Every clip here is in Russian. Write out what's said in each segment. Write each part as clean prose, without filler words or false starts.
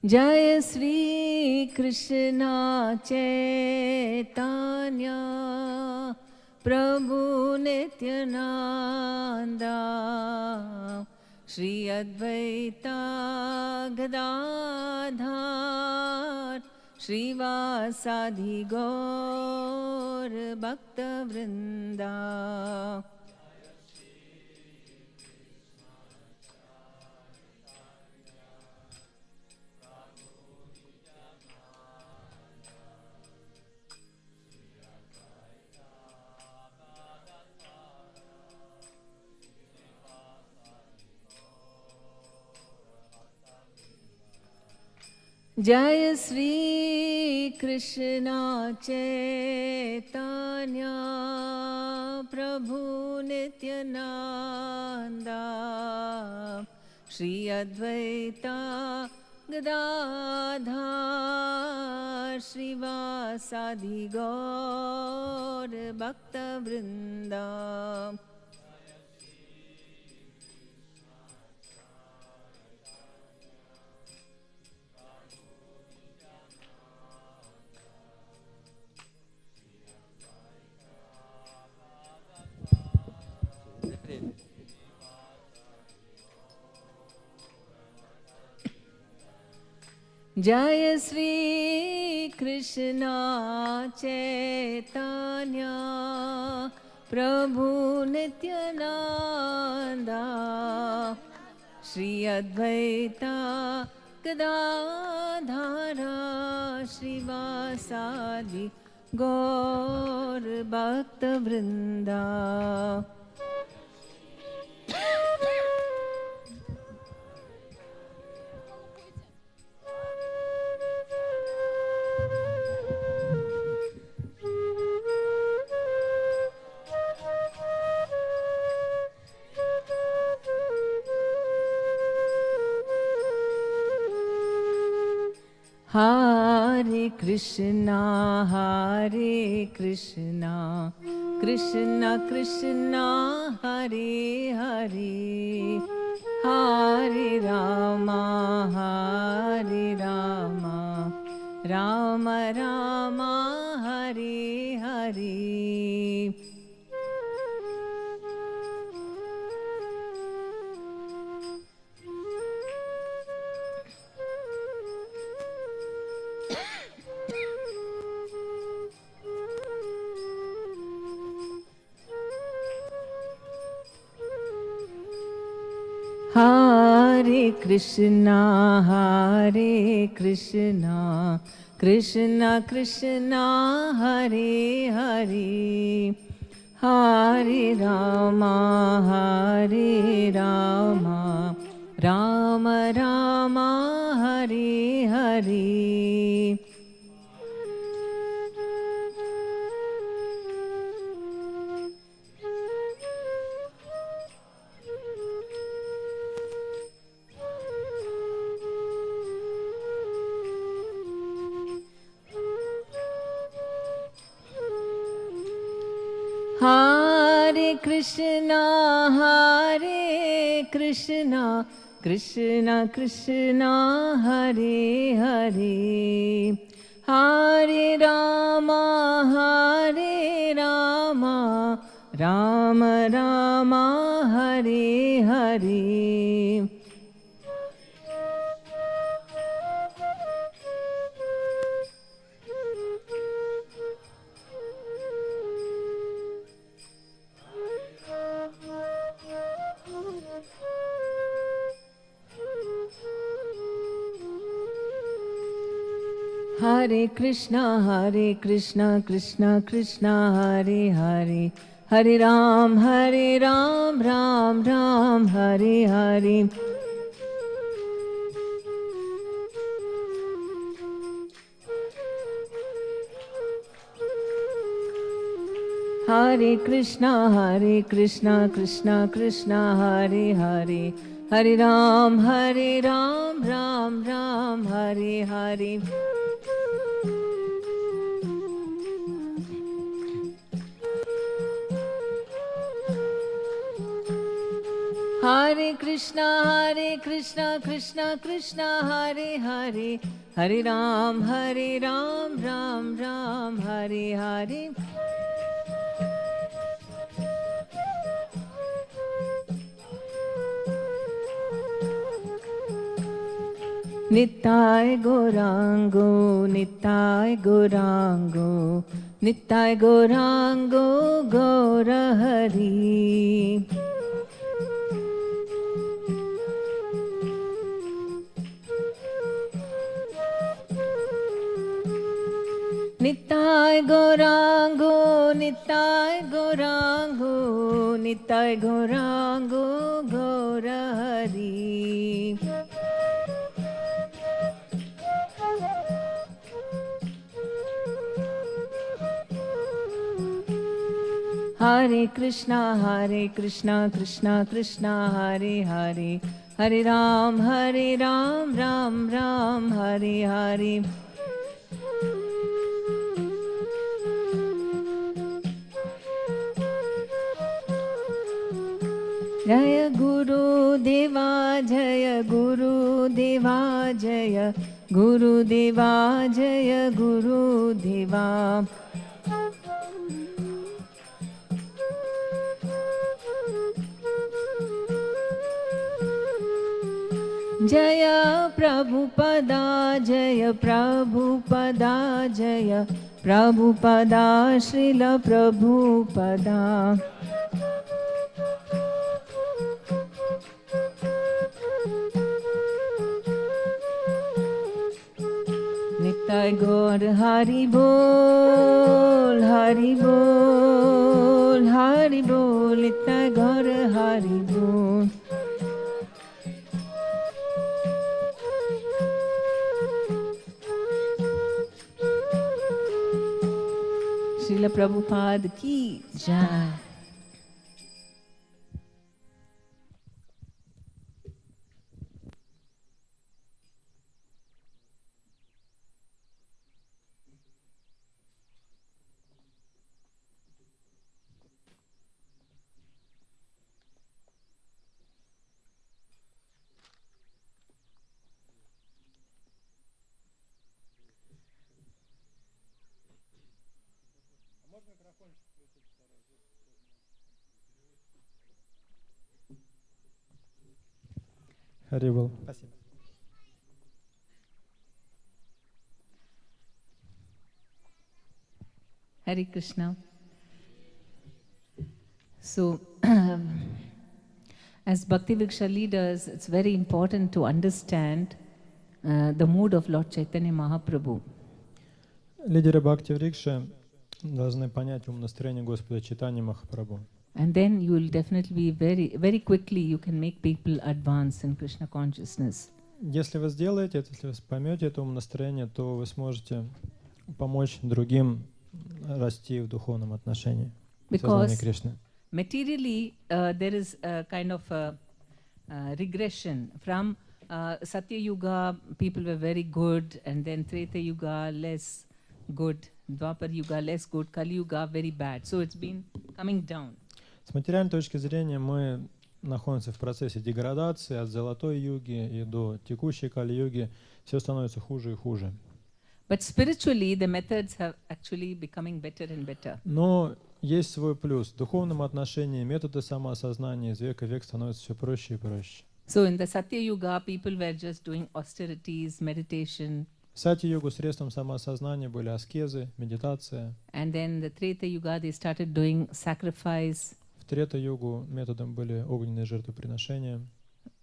जय श्री कृष्ण चैतन्य प्रभु नित्यानंदा श्री अद्वैता गदाधर श्रीवासादि गौर भक्तवृंदा। जय श्री कृष्ण चैतन्य प्रभु नित्यानंदा श्री अद्वैता गदाधर श्रीवासादि गौर भक्तवृंदा। जय श्री कृष्ण चैतन्य प्रभु नित्यानंदा श्री अद्वैता गदाधर श्रीवासादि गौर भक्तवृंदा। हरे कृष्णा कृष्णा कृष्णा हरे हरे हरे रामा राम राम हरे हरे। हरे कृष्णा कृष्णा कृष्णा हरे हरे हरे रामा राम राम हरे हरे। हरे कृष्णा कृष्णा कृष्णा हरे हरे हरे राम राम राम हरे हरे। हरे कृष्णा कृष्णा कृष्णा हरे हरे हरे राम राम राम हरे हरे। हरे कृष्णा कृष्णा कृष्णा हरे हरे हरे राम राम राम हरे Hare. Hare Krishna, Krishna Krishna, Hare Hare, Hare Ram, Ram Ram, Hare Hare. Nittai Gaurango, Nittai Gaurango, Nittai Gaurango, Gaura Hari. Nittai Gaurango, Nittai Gaurango, Nittai Gaurango, Gaura Hari. Hare Krishna, Krishna Krishna, Hare Hare, Hare Ram, Ram Ram, Hare Hare. Jaya Guru Deva, Jaya Guru Deva, Jaya Guru Deva, Jaya Guru Deva. Jaya Prabhupada, Jaya Prabhupada, Jaya Prabhupada, Srila Prabhupada. Nittai Gaur Hari Bol, Hari Bol, Hari Bol, Nittai Gaur Hari Bol. Srila Prabhupada ki jai. Харибол. Спасибо. Hare Krishna. So, as bhakti-vriksha leaders, it's very important to understand the mood of Lord Chaitanya Mahaprabhu. Лидеры бхакти-врикши должны понять ум настроения Господа Чайтаньи Махапрабху. And then you will definitely be very quickly you can make people advance in Krishna consciousness. Если вы сделаете это, если вы поймете это ум настроение, то вы сможете помочь другим расти в духовном отношении. Сознание Кришны. Materially there is a kind of a regression from Satya Yuga. People were very good, and then Treta Yuga less good, Dwapar Yuga less good, Kali Yuga very bad. So it's been coming down. С материальной точки зрения мы находимся в процессе деградации от золотой юги и до текущей Кали-юги. Все становится хуже и хуже. But spiritually the methods have actually becoming better and better. Но есть свой плюс. В духовном отношении методы самоосознания из века в век становятся все проще и проще. So in the Satya Yuga people were just doing austerities, meditation. В Сати-югу средством самоосознания были аскезы, медитация. And then the Treta Yuga they started doing sacrifice. В Трета-югу методом были огненные жертвоприношения.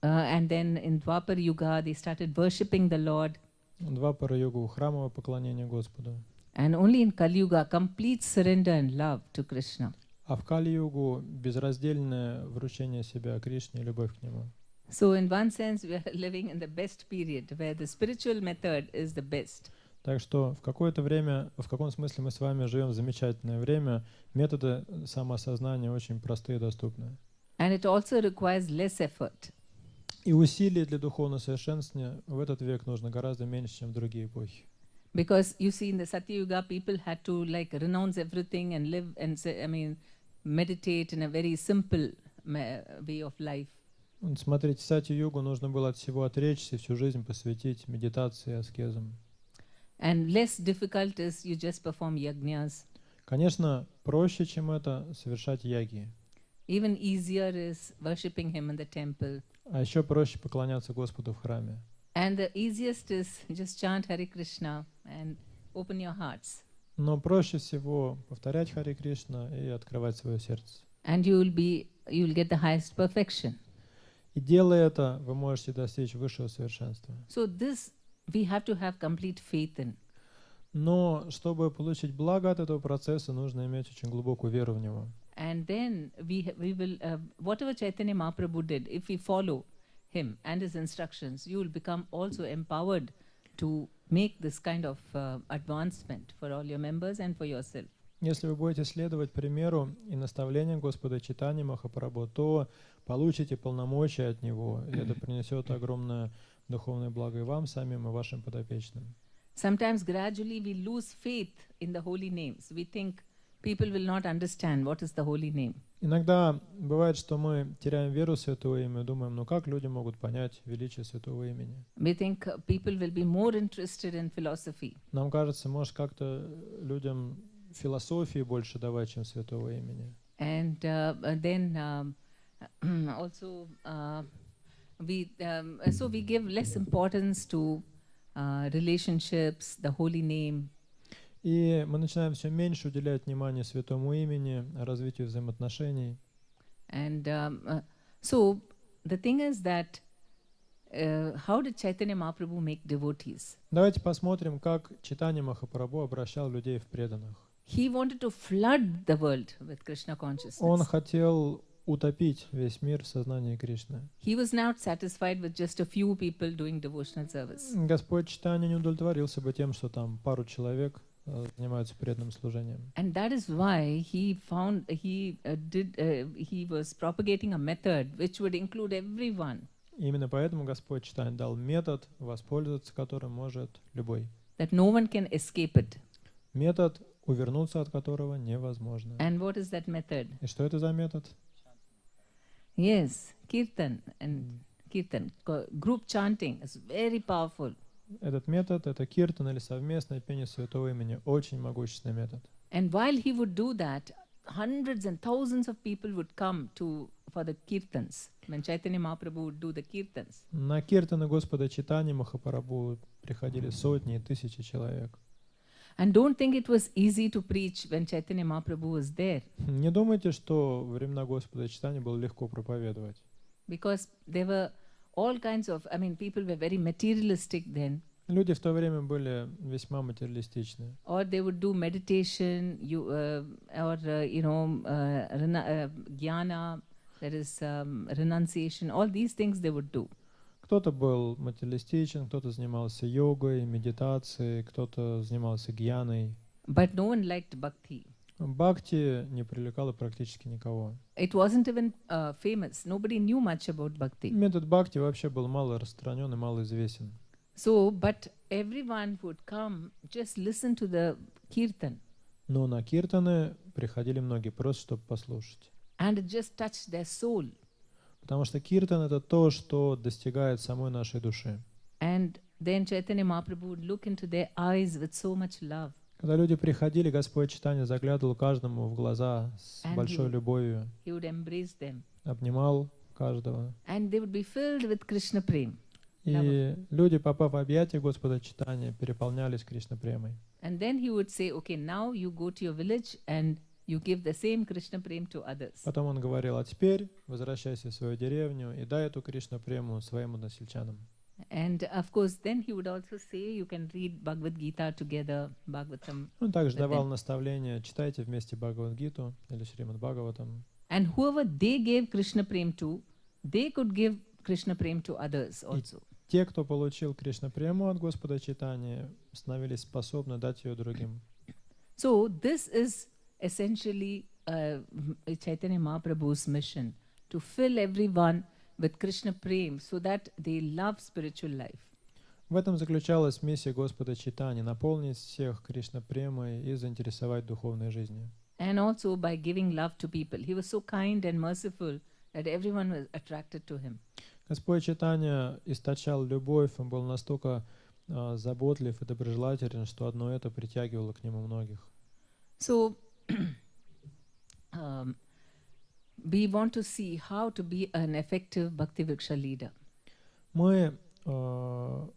And then in Dwapar Yuga they started worshipping the Lord. Двапара-югу храмовое поклонение Господу. And only in Kali Yuga complete surrender and love to Krishna. А в Кали-югу безраздельное вручение себя Кришне и любовь к Нему. So in one sense we are living in the best period where the spiritual method is the best. Так что в какое-то время, в каком смысле мы с вами живем в замечательное время, методы самоосознания очень простые и доступны. And it also requires less effort. И усилий для духовного совершенствования в этот век нужно гораздо меньше, чем в другие эпохи. Because you see in the Satya Yuga people had to like renounce everything and live and meditate in a very simple way of life. Смотрите, сати-югу нужно было от всего отречься, всю жизнь посвятить медитации и аскезам. And less difficult is you just perform yajnas. Конечно, проще, чем это, совершать яги. Even easier is worshipping Him in the temple. А еще проще поклоняться Господу в храме. And the easiest is just chant Hare Krishna and open your hearts. Но проще всего повторять Харе Кришна и открывать свое сердце. And you'll get the highest perfection. И делая это, вы можете достичь высшего совершенства. So this we have to have complete faith in. Но чтобы получить благо от этого процесса, нужно иметь очень глубокую веру в него. And then we will, whatever Chaitanya Mahaprabhu did, if we follow him and his instructions, you will become also empowered to make this kind of advancement for all your members and for yourself. Если вы будете следовать примеру и наставлениям Господа Чайтаньи Махапрабху, то получите полномочия от Него, и это принесет огромное духовное благо и вам самим, и вашим подопечным. Sometimes gradually we lose faith in the holy names. We think people will not understand what is the holy name. Иногда бывает, что мы теряем веру в Святое Имя, думаем, ну как люди могут понять величие Святого Имени? We think people will be more interested in philosophy. Нам кажется, может как-то людям философии больше давать, чем Святого Имени. And then also so we give less importance to relationships, the holy name. И мы начинаем все меньше уделять внимание Святому Имени, развитию взаимоотношений. And so the thing is that how did Chaitanya Mahaprabhu make devotees? Давайте посмотрим, как Чайтанья Махапрабху обращал людей в преданных. He wanted to flood the world with Krishna consciousness. Он хотел утопить весь мир в сознании Кришны. He was not satisfied with just a few people doing devotional service. Господь Чайтанья не удовлетворился бы тем, что там пару человек занимаются преданным служением. And that is why he was propagating a method which would include everyone. Именно поэтому Господь Чайтанья дал метод, воспользоваться которым может любой. That no one can escape it. Метод, увернуться от которого невозможно. And what is that method? И что это за метод? Yes, kirtan and kirtan. Group chanting is very powerful. Этот метод — это киртан или совместное пение Святого Имени. Очень могущественный метод. And while he would do that, hundreds and thousands of people would come for the kirtans. When Chaitanya Mahaprabhu would do the kirtans. На киртаны Господа Чайтаньи Махапрабху приходили сотни и тысячи человек. And don't think it was easy to preach when Chaitanya Mahaprabhu was there. Не думайте, что во времена Господа Чайтаньи было легко проповедовать. Because there were all kinds of, people were very materialistic then. Люди в то время были весьма материалистичны. Or they would do meditation, jnana, that is renunciation, all these things they would do. Кто-то был материалистичен, кто-то занимался йогой, медитацией, кто-то занимался гьяной. But no one liked bhakti. Бхакти не привлекало практически никого. It wasn't even famous. Nobody knew much about bhakti. Метод бхакти вообще был мало распространен и мало известен. So, but everyone would come, just listen to the kirtan. Но на киртаны приходили многие просто, чтобы послушать. And it just touched their soul. Потому что киртан — это то, что достигает самой нашей души. And then Chaitanya Mahaprabhu would look into their eyes with so much love. Когда люди приходили, Господь Чайтанья заглядывал каждому в глаза с большой любовью, He would embrace them. обнимал каждого. And they would be filled with Krishna Prem. И люди, попав в объятия Господа Чайтаньи, переполнялись Кришна Премой. And then he would say, okay, now you go to your village and you give the same Krishna Prem to others. Потом он говорил: а теперь возвращайся в свою деревню и дай эту Кришна Прему своим односельчанам. And of course, then he would also say, you can read Bhagavad Gita together, Bhagavatam. Он также давал наставления: читайте вместе Бхагавад-гиту или Шримад Бхагаватам. And whoever they gave Krishna Prem to, they could give Krishna Prem to others also. Те, кто получил Кришна Прему от Господа Чайтаньи, становились способны дать ее другим. So this is essentially Chaitanya Mahaprabhu's mission, to fill everyone with Krishna Prem so that they love spiritual life. В этом заключалась миссия Господа Чайтаньи — наполнить всех Кришна Премой и заинтересовать духовной жизнью. And also by giving love to people. He was so kind and merciful that everyone was attracted to him. Господь Чайтанья источал любовь, он был настолько заботлив и доброжелателен, что одно это притягивало к нему многих. So we want to see how to be an effective bhakti-vriksha leader.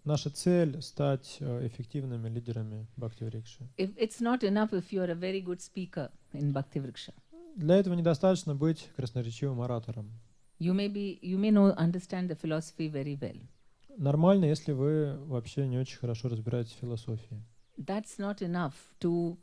Наша цель стать эффективными лидерами бхакти-врикши. It's not enough if you are a very good speaker in bhakti-vriksha. Для этого недостаточно быть красноречивым оратором. You may understand the philosophy very well. Нормально, если вы вообще не очень хорошо разбираетесь в философии. That's not enough to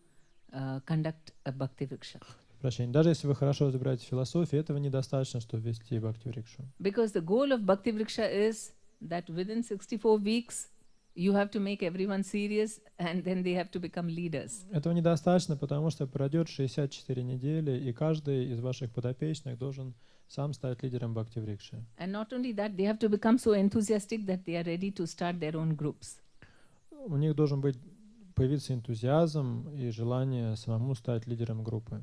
conduct a bhakti-vriksha. Прощение. Даже если вы хорошо разбираетесь в философии, этого недостаточно, чтобы вести бхакти-врикшу. Because the goal of bhakti-vriksha is that within 64 weeks you have to make everyone serious and then they have to become leaders. Этого недостаточно, потому что пройдет 64 недели, и каждый из ваших подопечных должен сам стать лидером бхакти-врикши. And not only that, they have to become so enthusiastic that they are ready to start their own groups. У них должен появиться энтузиазм и желание самому стать лидером группы.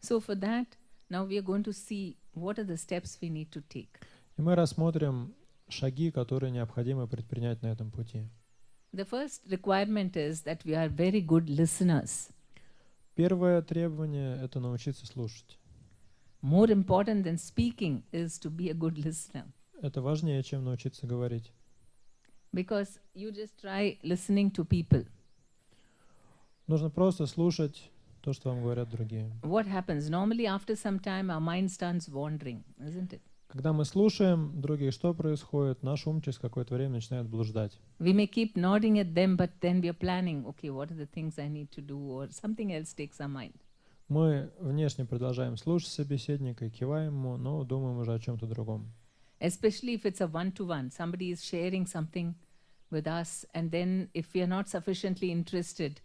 So for that, now we are going to see what are the steps we need to take. И мы рассмотрим шаги, которые необходимо предпринять на этом пути. The first requirement is that we are very good listeners. Первое требование — это научиться слушать. More important than speaking is to be a good listener. Это важнее, чем научиться говорить. Because you just try listening to people. Нужно просто слушать то, что вам говорят другие. What happens? Normally after some time our mind starts wandering, isn't it? Когда мы слушаем других, что происходит, наш ум через какое-то время начинает блуждать. We may keep nodding at them, but then we are planning, okay, what are the things I need to do, or something else takes our mind. Мы внешне продолжаем слушать собеседника и киваем ему, но думаем уже о чем-то другом. Especially if it's a one-to-one. Somebody is sharing something with us, and then if we are not sufficiently interested,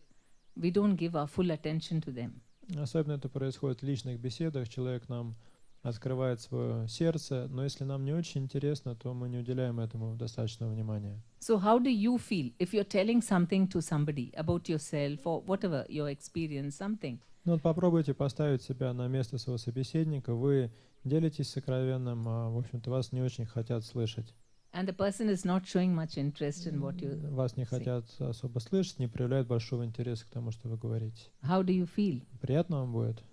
we don't give our full attention to them. Особенно это происходит в личных беседах. Человек нам открывает свое сердце, но если нам не очень интересно, то мы не уделяем этому достаточного внимания. So how do you feel if you're telling something to somebody about yourself or whatever your experience, something? Ну вот попробуйте поставить себя на место своего собеседника. Вы делитесь сокровенным, а в общем-то вас не очень хотят слышать. And the person is not showing much interest in what you Вас не say. хотят особо слышать, не проявляют большого интереса к тому, что вы говорите. How do you feel? Приятно вам будет?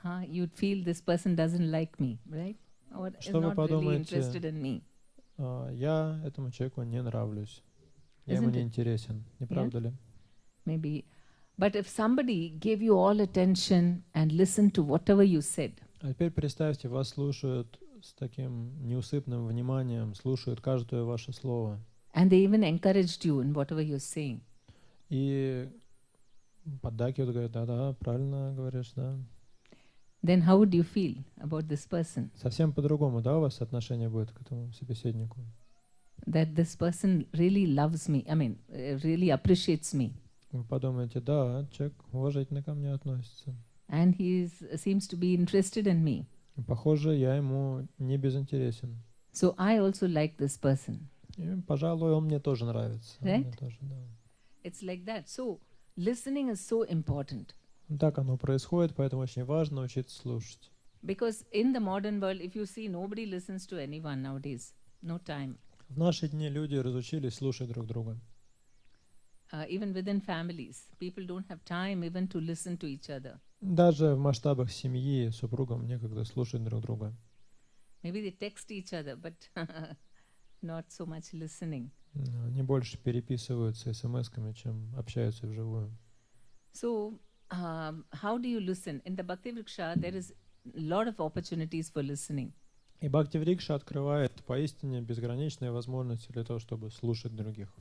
You'd feel this person doesn't like me, right? Or is Что вы not really подумаете? interested in me. Я этому человеку не нравлюсь. Я ему Isn't не it? интересен. Не правда ли? Maybe. But if somebody gave you all attention and listened to whatever you said, А теперь представьте, вас слушают с таким неусыпным вниманием, слушают каждое ваше слово. and they even encouraged you in whatever you're saying, И поддакивают, говорят, да-да, правильно говоришь, да. then how would you feel about this person? Совсем по-другому, да, у вас отношение будет к этому собеседнику? That this person really loves me, really appreciates me. Вы подумаете, да, человек уважительно ко мне относится. And he seems to be interested in me. Похоже, я ему не безинтересен. So I also like this person. И, пожалуй, он мне тоже нравится. Right? Мне тоже, да. It's like that. So listening is so important. Так оно происходит, поэтому очень важно научиться слушать. Because in the modern world, if you see, nobody listens to anyone nowadays. No time. В наши дни люди разучились слушать друг друга. Even within families, people don't have time even to listen to each other. Даже в масштабах семьи супругам некогда слушать друг друга. Maybe they text each other, but not so much listening. Они больше переписываются смс-ками, чем общаются вживую. So, how do you listen? In the bhakti-vriksha, there is a lot of opportunities for listening. И бхакти-врикша открывает поистине безграничные возможности для того, чтобы слушать других.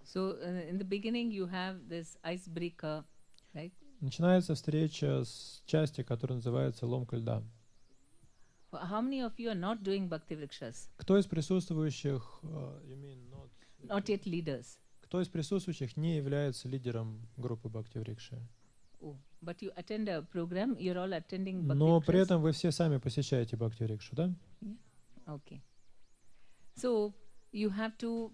So, in the beginning, you have this icebreaker, right? Начинается встреча с части, которая называется «Ломка льда». How many of you are not doing bhakti-vrikshas? Кто из присутствующих, Not yet leaders. кто из присутствующих не является лидером группы бхакти-врикши? Oh, but you attend a program, you're all attending Но при bhakti-vrikshas? этом вы все сами посещаете бхакти-врикшу, да? Okay. So, you have to,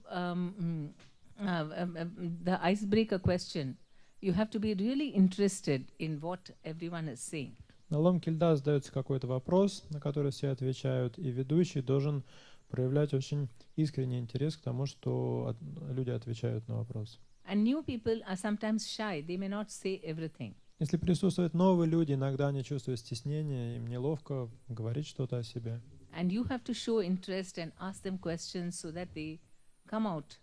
the icebreaker question, you have to be really interested in what everyone is saying. На ломке льда задается какой-то вопрос, на который все отвечают, и ведущий должен проявлять очень искренний интерес к тому, что люди отвечают на вопрос. And new people are sometimes shy. They may not say everything. Если присутствуют новые люди, иногда они чувствуют стеснение, им неловко говорить что-то о себе. And you have to show interest and ask them questions so that they come out,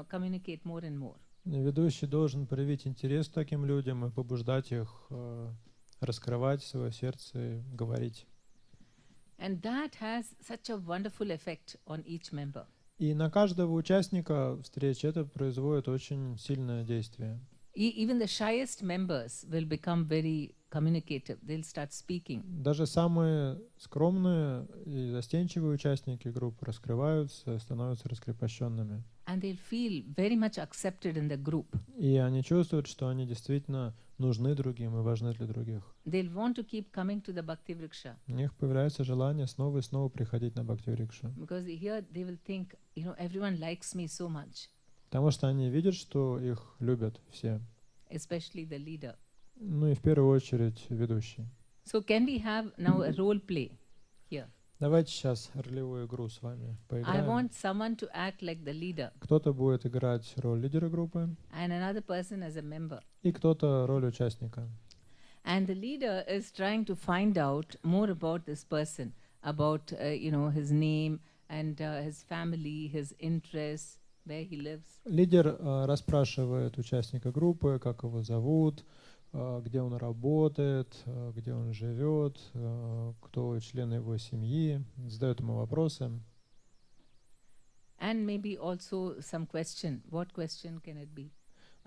communicate more and more. Ведущий должен проявить интерес к таким людям и побуждать их раскрывать свое сердце и говорить. And that has such a wonderful effect on each member. И на каждого участника встречи это производит очень сильное действие. Even the shyest members will become very communicative. They'll start speaking. Даже самые скромные и застенчивые участники группы раскрываются, становятся раскрепощенными. And they'll feel very much accepted in the group. И они чувствуют, что они действительно нужны другим и важны для других. They'll want to keep coming to the bhakti-врикша. У них появляется желание снова и снова приходить на бхакти-врикшу. Because here they will think, everyone likes me so much. Потому что они видят, что их любят все. Especially the leader. Ну и в первую очередь ведущий. So can we have now a role play here? Давайте сейчас ролевую игру с вами I поиграем. want someone to act like the leader Кто-то будет играть роль лидера группы, and another person as a member. и кто-то роль участника. And the leader is trying to find out more about this person, about his name and his family, his interests, where he lives. Лидер расспрашивает участника группы, как его зовут, где он работает, где он живет, кто члены его семьи, задает ему вопросы. And maybe also some question. What question can it be?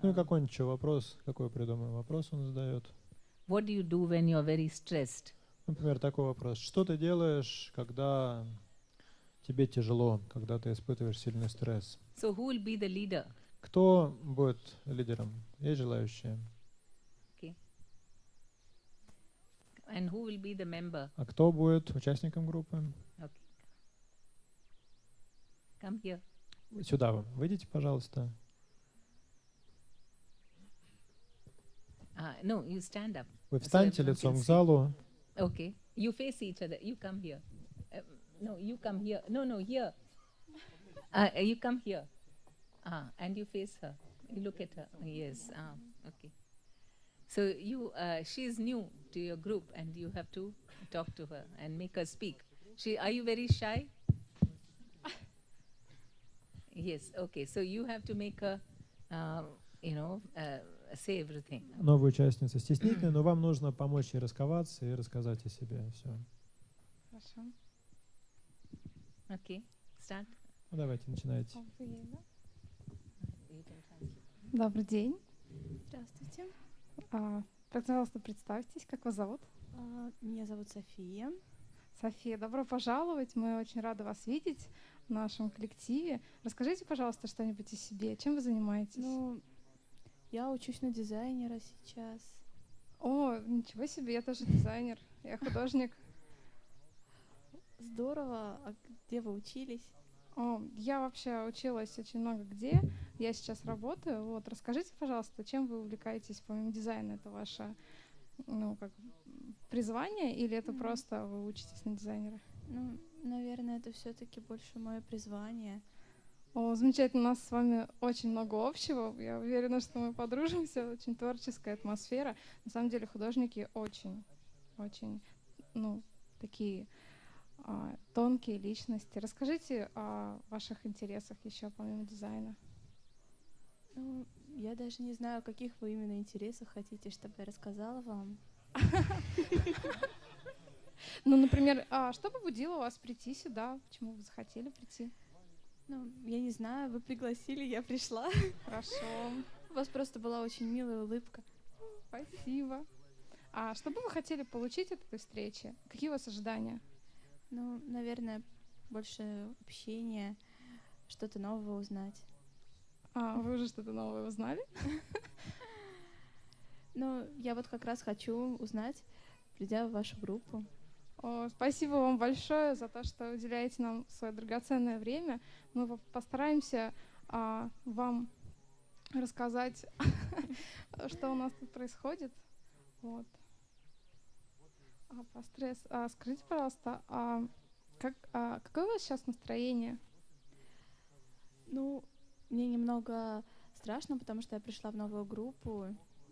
Ну и какой-нибудь еще вопрос, какой придумаем вопрос он задает. What do you do when you are very stressed? Например, такой вопрос. Что ты делаешь, когда тебе тяжело, когда ты испытываешь сильный стресс? So who will be the leader? Кто будет лидером? Есть желающие? Okay. And who will be the member? А кто будет участником группы? Okay. Come here. Сюда вы. Выйдите, пожалуйста. No, you stand up. Вы встаньте everyone лицом can к see. залу. Okay. You face each other. You come here. No, you come here. No, here. You come here. And you face her. You look at her. Yes. Okay. So she's new to your group, and you have to talk to her and make her speak. Are you very shy? Yes. Okay. So you have to make her, say everything. Новая участница стеснительная, но вам нужно помочь ей расковаться и рассказать о себе. Все. Хорошо. Okay. Start. Ну, давайте, начинайте. Добрый день. Здравствуйте. Пожалуйста, представьтесь, как вас зовут? Меня зовут София. София, добро пожаловать. Мы очень рады вас видеть в нашем коллективе. Расскажите, пожалуйста, что-нибудь о себе. Чем вы занимаетесь? Я учусь на дизайнера сейчас. О, ничего себе, я тоже дизайнер, я художник. Здорово. А где вы учились? Я вообще училась очень много где. Я сейчас работаю. Вот, расскажите, пожалуйста, чем вы увлекаетесь помимо дизайна? Это ваше, призвание или это просто вы учитесь на дизайнера? Наверное, это все-таки больше мое призвание. Замечательно, у нас с вами очень много общего. Я уверена, что мы подружимся. Очень творческая атмосфера. На самом деле художники очень, такие тонкие личности. Расскажите о ваших интересах еще помимо дизайна. Я даже не знаю, о каких вы именно интересах хотите, чтобы я рассказала вам. Например, что побудило вас прийти сюда? Почему вы захотели прийти? Я не знаю, вы пригласили, я пришла. Хорошо. У вас просто была очень милая улыбка. Спасибо. А что бы вы хотели получить от этой встречи? Какие у вас ожидания? Наверное, больше общения, что-то новое узнать. Вы уже что-то новое узнали? Я вот как раз хочу узнать, придя в вашу группу. Спасибо вам большое за то, что уделяете нам свое драгоценное время. Мы постараемся вам рассказать, что у нас тут происходит. Вот. Про стресс. Скажите, пожалуйста, какое у вас сейчас настроение? Ну, мне немного страшно, потому что я пришла в новую группу.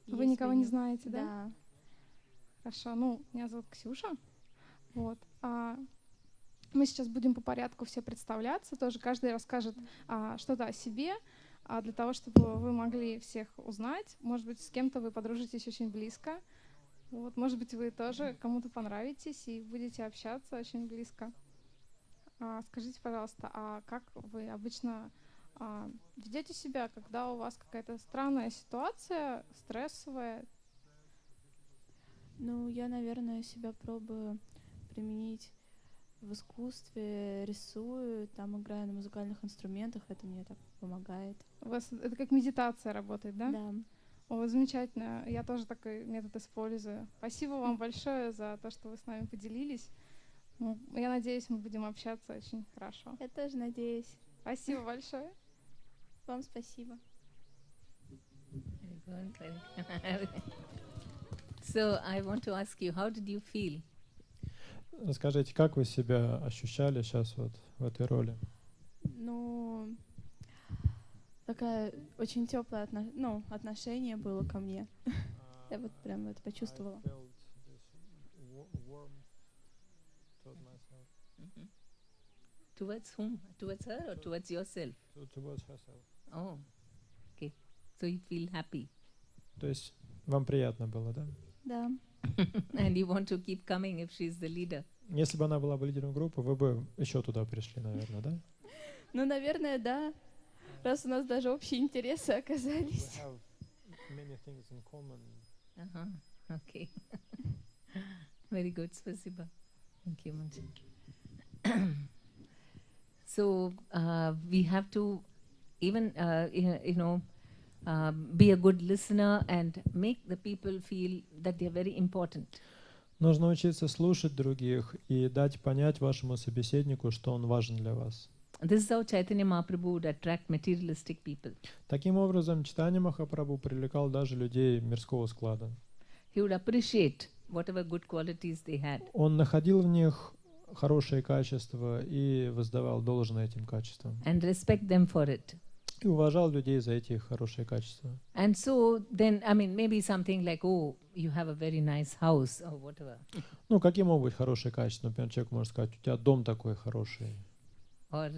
и Вы если никого не знаете, да? Да. Хорошо. Ну, меня зовут Ксюша. Вот. Мы сейчас будем по порядку все представляться. Тоже каждый расскажет что-то о себе, для того, чтобы вы могли всех узнать. Может быть, с кем-то вы подружитесь очень близко. Вот, может быть, вы тоже кому-то понравитесь и будете общаться очень близко. Скажите, пожалуйста, как вы обычно ведете себя, когда у вас какая-то странная ситуация, стрессовая? Ну, я, наверное, себя пробую применить в искусстве, рисую, там играю на музыкальных инструментах, это мне так помогает. У вас это как медитация работает, да? Да. О, замечательно. Я тоже такой метод использую. Спасибо вам большое за то, что вы с нами поделились. Ну, я надеюсь, мы будем общаться очень хорошо. Я тоже надеюсь. Спасибо большое. Вам спасибо. Very good, very good. So I want to ask you, how did you feel? Скажите, как вы себя ощущали сейчас вот в этой роли? Ну, такая очень теплое отношение было ко мне. Я вот прям это почувствовала. Mhm. Towards whom? Towards her or towards yourself? Towards herself. Oh, okay. So you feel happy. То есть вам приятно было, да? Да. And you want to keep coming if she's the leader. Если бы она была бы лидером группы, вы бы еще туда пришли, наверное, да? Ну, наверное, да. Раз у нас даже общие интересы оказались. Uh-huh. Okay. Very good. Spasiba. Thank you, Manji. So we have to even, be a good listener and make the people feel that they are very important. Нужно учиться слушать других и дать понять вашему собеседнику, что он важен для вас. This is how Chaitanya Mahaprabhu would attract materialistic people. Таким образом, Чайтанья Махапрабху привлекал даже людей мирского склада. He would appreciate whatever good qualities they had. Он находил в них хорошие качества и воздавал должное этим качествам. And respect them for it. И уважал людей за эти их хорошие качества. And so then, maybe something like, oh, you have a very nice house or whatever. Ну, какие могут быть хорошие качества? Например, человек может сказать, у тебя дом такой хороший. Or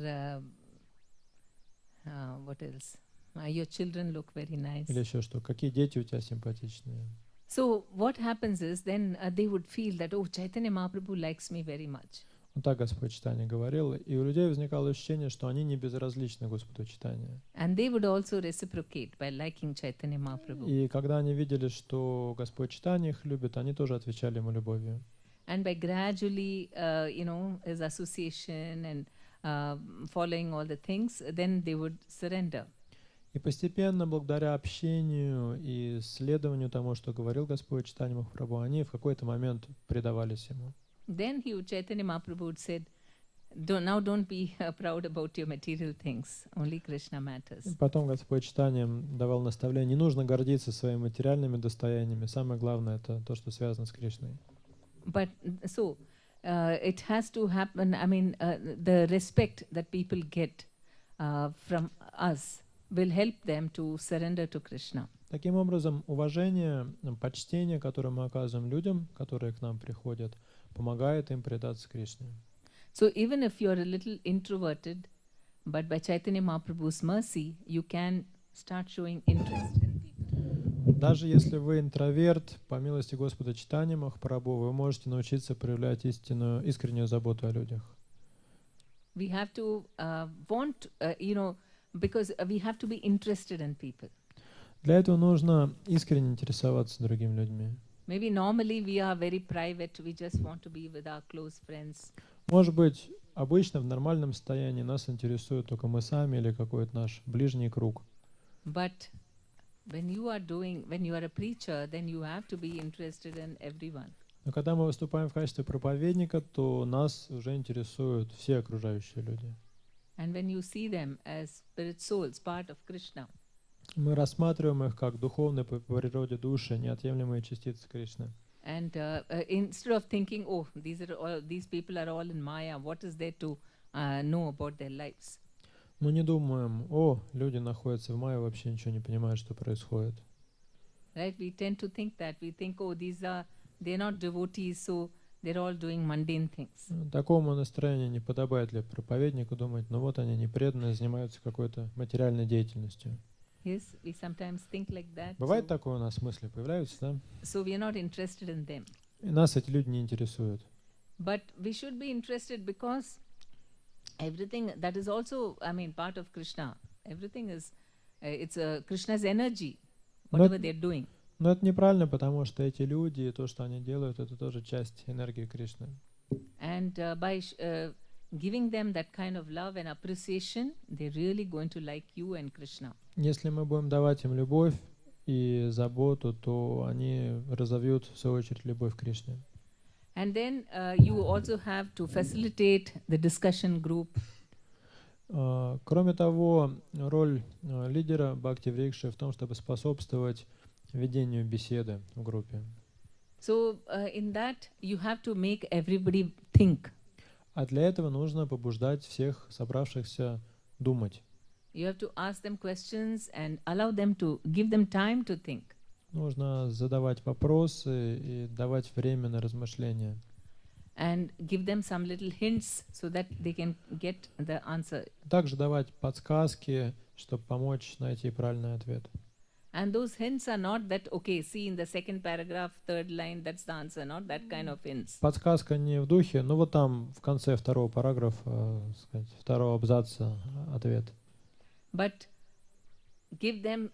what else? Your children look very nice. Или еще что? Какие дети у тебя симпатичные. So what happens is then they would feel that, oh, Chaitanya Mahaprabhu likes me very much. Вот так Господь Чайтанья говорил, и у людей возникало ощущение, что они не безразличны Господу Чайтанье. And they would also reciprocate by liking Chaitanya Mahaprabhu. И когда они видели, что Господь Чайтанья их любит, они тоже отвечали ему любовью. And by gradually, his association and following all the things, then they would surrender. И постепенно, благодаря общению и следованию тому, что говорил Господь Чайтанья Махапрабху, они в какой-то момент предавались ему. Then Chaitanya Mahaprabhu would said, don't be proud about your material things. Only Krishna matters. И потом Господь Чайтанья давал наставление, не нужно гордиться своими материальными достояниями. Самое главное — это то, что связано с Кришной. But so it has to happen. The respect that people get from us will help them to surrender to Krishna. Таким образом, уважение, почтение, которое мы оказываем людям, которые к нам приходят, помогает им предаться Кришне. So even if you're a little introverted, but by Chaitanya Mahaprabhu's mercy, you can start showing interest in people. Даже если вы интроверт, по милости Господа Чайтаньи Махапрабху, вы можете научиться проявлять искреннюю заботу о людях. We have to want, because we have to be interested in people. Для этого нужно искренне интересоваться другими людьми. Maybe normally we are very private, we just want to be with our close friends. Может быть, обычно в нормальном состоянии нас интересует только мы сами или какой-то наш ближний круг. But when you are a preacher, then you have to be interested in everyone. Но когда мы выступаем в качестве проповедника, то нас уже интересуют все окружающие люди. And when you see them as spirit souls, part of Krishna, Мы рассматриваем их как духовные по природе души, неотъемлемые частицы Кришны. And instead of thinking, oh, these people are all in Maya, what is there to know about their lives? Мы не думаем, о, люди находятся в майе, вообще ничего не понимают, что происходит. Right? We tend to think that. We think, oh, they're not devotees, so they're all doing mundane things. Такому настроению не подобает ли проповеднику думать, ну вот они непреданные, занимаются какой-то материальной деятельностью. Yes, we sometimes think like that. Бывает такое у нас, мысли появляются, да? So we are not interested in them. И нас эти люди не интересуют. But we should be interested because everything that is also, I mean, part of Krishna. Everything is, it's Krishna's energy, whatever they're doing. Но это неправильно, потому что эти люди и то, что они делают, это тоже часть энергии Кришны. And by giving them that kind of love and appreciation, they're really going to like you and Krishna. Если мы будем давать им любовь и заботу, то они разовьют, в свою очередь, любовь к Кришне. And then you also have to facilitate the discussion group. Кроме того, роль лидера бхакти-врикши в том, чтобы способствовать ведению беседы в группе. So in that you have to make everybody think. А для этого нужно побуждать всех собравшихся думать. You have to ask them questions and allow them to give them time to think. Нужно задавать вопросы и давать время на размышления. And give them some little hints so that they can get the answer. Также давать подсказки, чтобы помочь найти правильный ответ. And those hints are not that, okay, see in the second paragraph, third line, that's the answer, not that kind of hints. Подсказка не в духе, ну вот там в конце второго параграфа, второго абзаца ответ. But give them,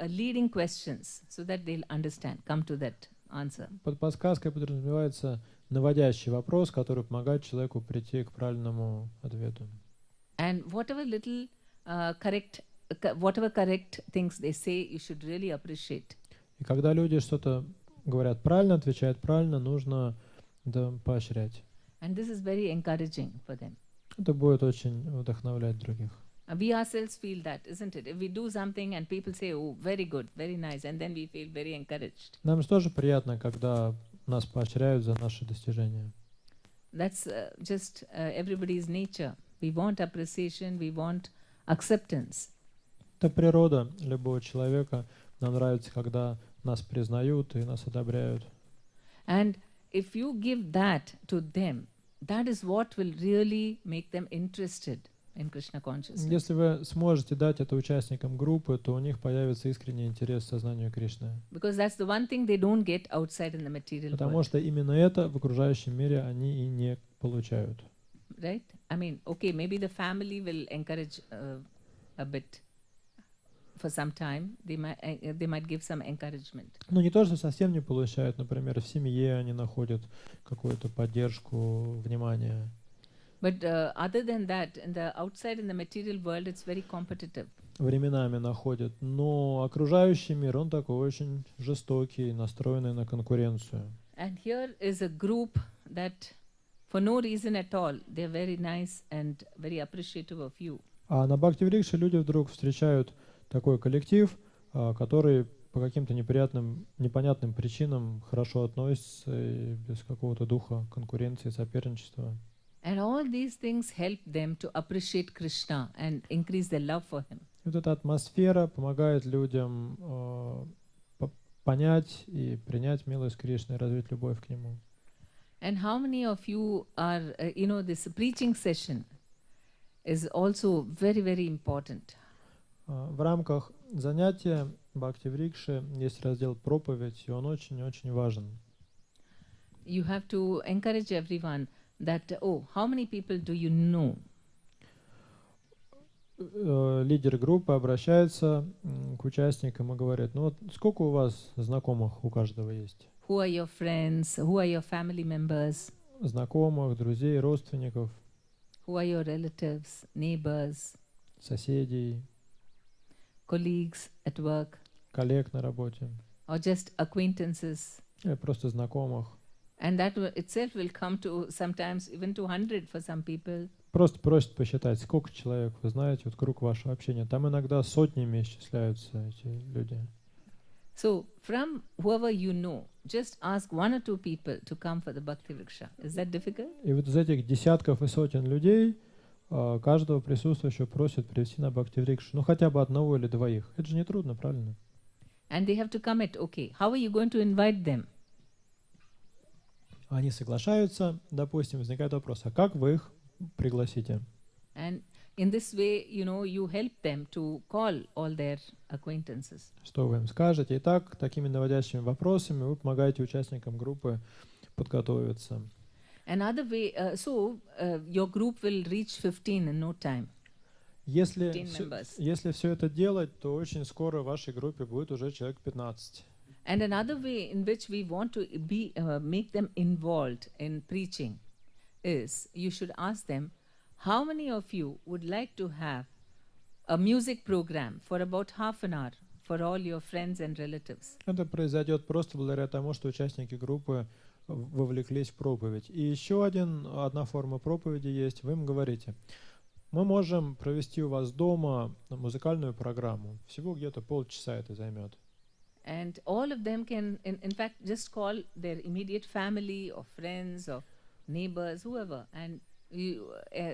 leading questions so that they'll understand, come to that answer. Под подсказкой подразумевается наводящий вопрос, который помогает человеку прийти к правильному ответу. And whatever little correct things they say, you should really appreciate. И когда люди что-то говорят правильно, отвечают правильно, нужно это поощрять. And this is very encouraging for them. Это будет очень вдохновлять других. We ourselves feel that, isn't it? If we do something and people say, oh, very good, very nice, and then we feel very encouraged. Нам же тоже приятно, когда нас поощряют за наши достижения. That's just everybody's nature. We want appreciation, we want acceptance. Это природа любого человека. Нам нравится, когда нас признают и нас одобряют. And if you give that to them, that is what will really make them interested in Krishna consciousness. Если вы сможете дать это участникам группы, то у них появится искренний интерес к сознанию Кришны. Because that's the one thing they don't get outside in the material Потому world. что именно это в окружающем мире они и не получают. Right? I mean, okay, maybe the family will encourage a bit for some time. They might give some encouragement. Ну не то, что совсем не получают. Например, в семье они находят какую-то поддержку, внимание. But other than that, in the outside in the material world, it's very competitive. Временами находят. Но окружающий мир, он такой очень жестокий, настроенный на конкуренцию. And here is a group that, for no reason at all, they're very nice and very appreciative of you. А на бхакти-врикше люди вдруг встречают такой коллектив, который по каким-то непонятным причинам хорошо относится и без какого-то духа конкуренции, соперничества. And all these things help them to appreciate Krishna and increase their love for him. Вот эта атмосфера помогает людям понять и принять милость Кришны, развить любовь к нему. And how many of you are, this preaching session is also very, very important. В рамках занятия бхакти-врикши есть раздел «Проповедь», и он очень-очень важен. You have to encourage everyone that, how many people do you know? Лидер группы обращается к участникам и говорит, ну вот сколько у вас знакомых у каждого есть? Who are your friends? Who are your family members? Знакомых, друзей, родственников, Who are your relatives, neighbors, соседей, colleagues at work, коллег на работе, or just acquaintances? или просто знакомых. And that itself will come to sometimes even to 100 for some people. Просто просят посчитать, сколько человек вы знаете, вот круг вашего общения. Там иногда сотнями исчисляются эти люди. So from whoever you know, just ask one or two people to come for the bhakti-vriksha. Is that difficult? И вот из этих десятков и сотен людей каждого присутствующего просят привести на бхакти-врикшу, ну хотя бы одного или двоих. Это же не трудно, правильно? And they have to commit. Okay, how are you going to invite them? Они соглашаются, допустим, возникает вопрос, а как вы их пригласите? And in this way, you help them to call all their acquaintances. Что вы им скажете? И так, такими наводящими вопросами вы помогаете участникам группы подготовиться. Another way, your group will reach 15 in no time. Если все это делать, то очень скоро в вашей группе будет уже человек 15. And another way in which we want to make them involved in preaching is you should ask them, how many of you would like to have a music program for about half an hour for all your friends and relatives? Это произойдет просто благодаря тому, что участники группы вовлеклись в проповедь. И еще одна форма проповеди есть. Вы им говорите, мы можем провести у вас дома музыкальную программу. Всего где-то полчаса это займет. And all of them can, in fact, just call their immediate family or friends or neighbors, whoever, and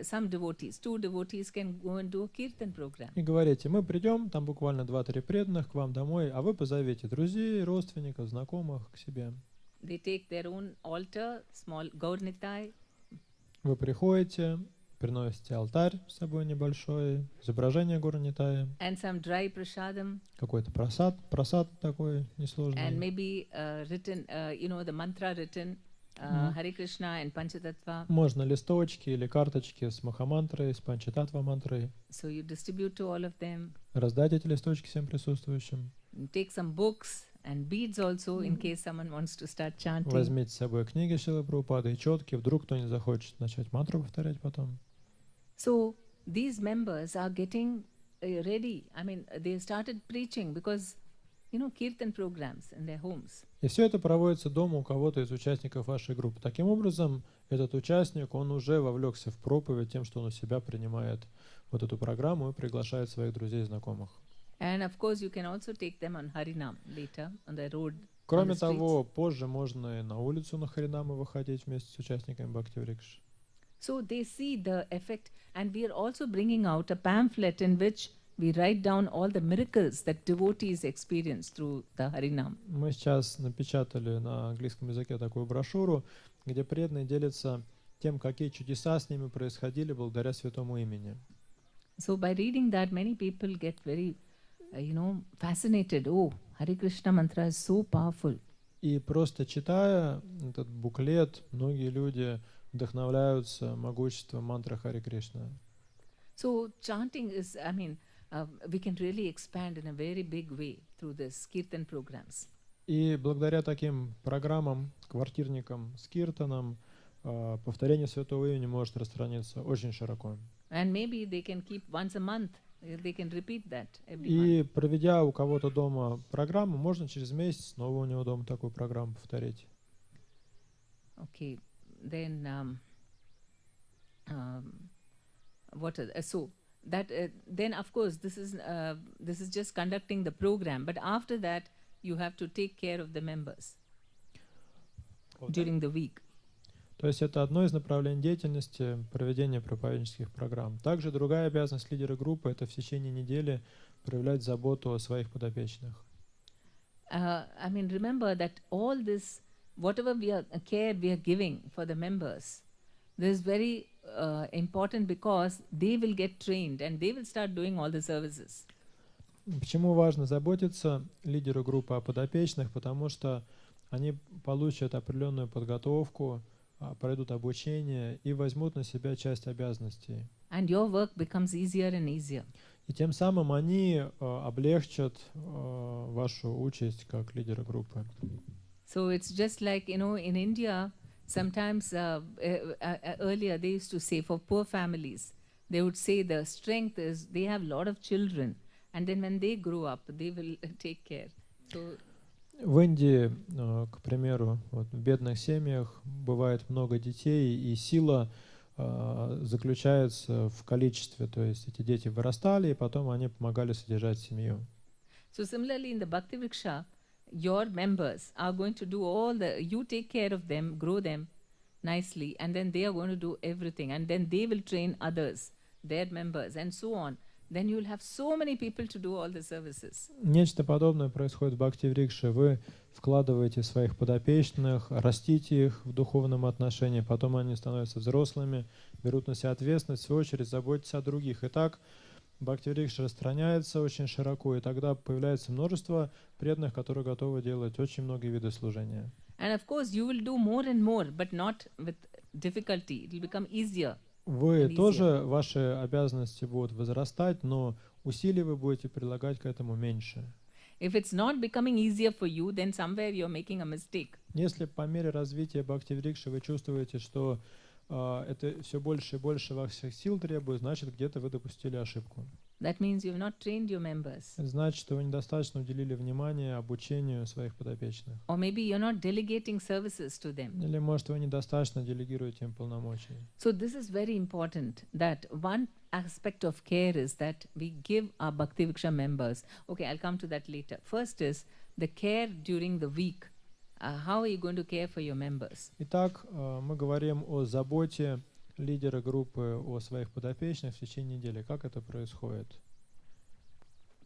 some devotees, 2 devotees can go and do a kirtan program. И говорите, мы придем, там буквально 2-3 преданных к вам домой, а вы позовите друзей, родственников, знакомых к себе. They take their own altar, small gaurnitai. Вы приходите, приносите алтарь с собой небольшой, изображение Гурнитая, and some dry prasadam, какой-то просад такой несложный. And maybe written, the mantra written, Hare Krishna and Panchatattva. Можно листочки или карточки с махамантрой, с панчататва мантрой. So you distribute to all of them. Раздать эти листочки всем присутствующим. Take some books and beads also in case someone wants to start chanting. Возьмите с собой книги Шрилы Прабхупады и четки, вдруг кто-нибудь захочет начать мантру повторять потом. So these members are getting ready. I mean, they started preaching because, kirtan programs in their homes. И все это проводится дома у кого-то из участников вашей группы. Таким образом, этот участник, он уже вовлекся в проповедь тем, что он у себя принимает вот эту программу и приглашает своих друзей и знакомых. And of course, you can also take them on Harinam later on the road. Кроме того, позже можно и на улицу на Харинамы выходить вместе с участниками бхакти-врикши. So they see the effect, and we are also bringing out a pamphlet in which we write down all the miracles that devotees experience through the Harinam. Мы сейчас напечатали на английском языке такую брошюру, где преданные делятся тем, какие чудеса с ними происходили благодаря святому имени. So by reading that, many people get very, fascinated. Oh, Hare Krishna mantra is so powerful. И просто читая этот буклет, многие люди вдохновляются могуществом мантры Харе Кришна. So chanting is, we can really expand in a very big way through this kirtan programs. И благодаря таким программам, квартирникам с киртаном, повторение святого имени может распространиться очень широко. And maybe they can keep once a month. They can repeat that every И month. проведя у кого-то дома программу, можно через месяц снова у него дома такую программу повторить. Okay, then then of course this is just conducting the program, but after that you have to take care of the members during the week. То есть это одно из направлений деятельности проведения проповеднических программ. Также другая обязанность лидера группы — это в течение недели проявлять заботу о своих подопечных. Remember that all this, whatever care we are giving for the members, this is very important because they will get trained and they will start doing all the services. Почему важно заботиться лидеру группы о подопечных? Потому что они получат определенную подготовку, пройдут обучение и возьмут на себя часть обязанностей. And your work becomes easier and easier. И тем самым они облегчат вашу участь как лидера группы. So it's just like, in India, sometimes earlier they used to say for poor families, they would say the strength is they have a lot of children, and then when they grow up, they will take care. So в Индии, к примеру, в бедных семьях бывает много детей, и сила заключается в количестве, то есть эти дети вырастали, и потом они помогали содержать семью. So similarly in the bhakti-vriksha, your members are going to do all the, you take care of them, grow them nicely, and then they are going to do everything, and then they will train others, their members, and so on. Then you will have so many people to do all the services. Нечто подобное происходит в бхакти-врикше. Вы вкладываете своих подопечных, растите их в духовном отношении, потом они становятся взрослыми, берут на себя ответственность, в свою очередь заботятся о других. И так бхакти-врикша распространяется очень широко, и тогда появляется множество преданных, которые готовы делать очень многие виды служения. And of course, you will do more and more, but not with difficulty. It will become easier. Вы тоже, ваши обязанности будут возрастать, но усилий вы будете прилагать к этому меньше. If it's not becoming easier for you, then somewhere you're making a mistake. Если по мере развития бхакти-врикши вы чувствуете, что это все больше и больше ваших сил требует, значит, где-то вы допустили ошибку. That means you've not trained your members. Это значит, что вы недостаточно уделили внимания обучению своих подопечных. Or maybe you're not delegating services to them. Или, может, вы недостаточно делегируете им полномочий. So this is very important, that one aspect of care is that we give our bhakti-vriksha members. Okay, I'll come to that later. First is the care during the week. How are you going to care for your members? Итак, мы говорим о заботе лидера группы о своих подопечных в течение недели. Как это происходит?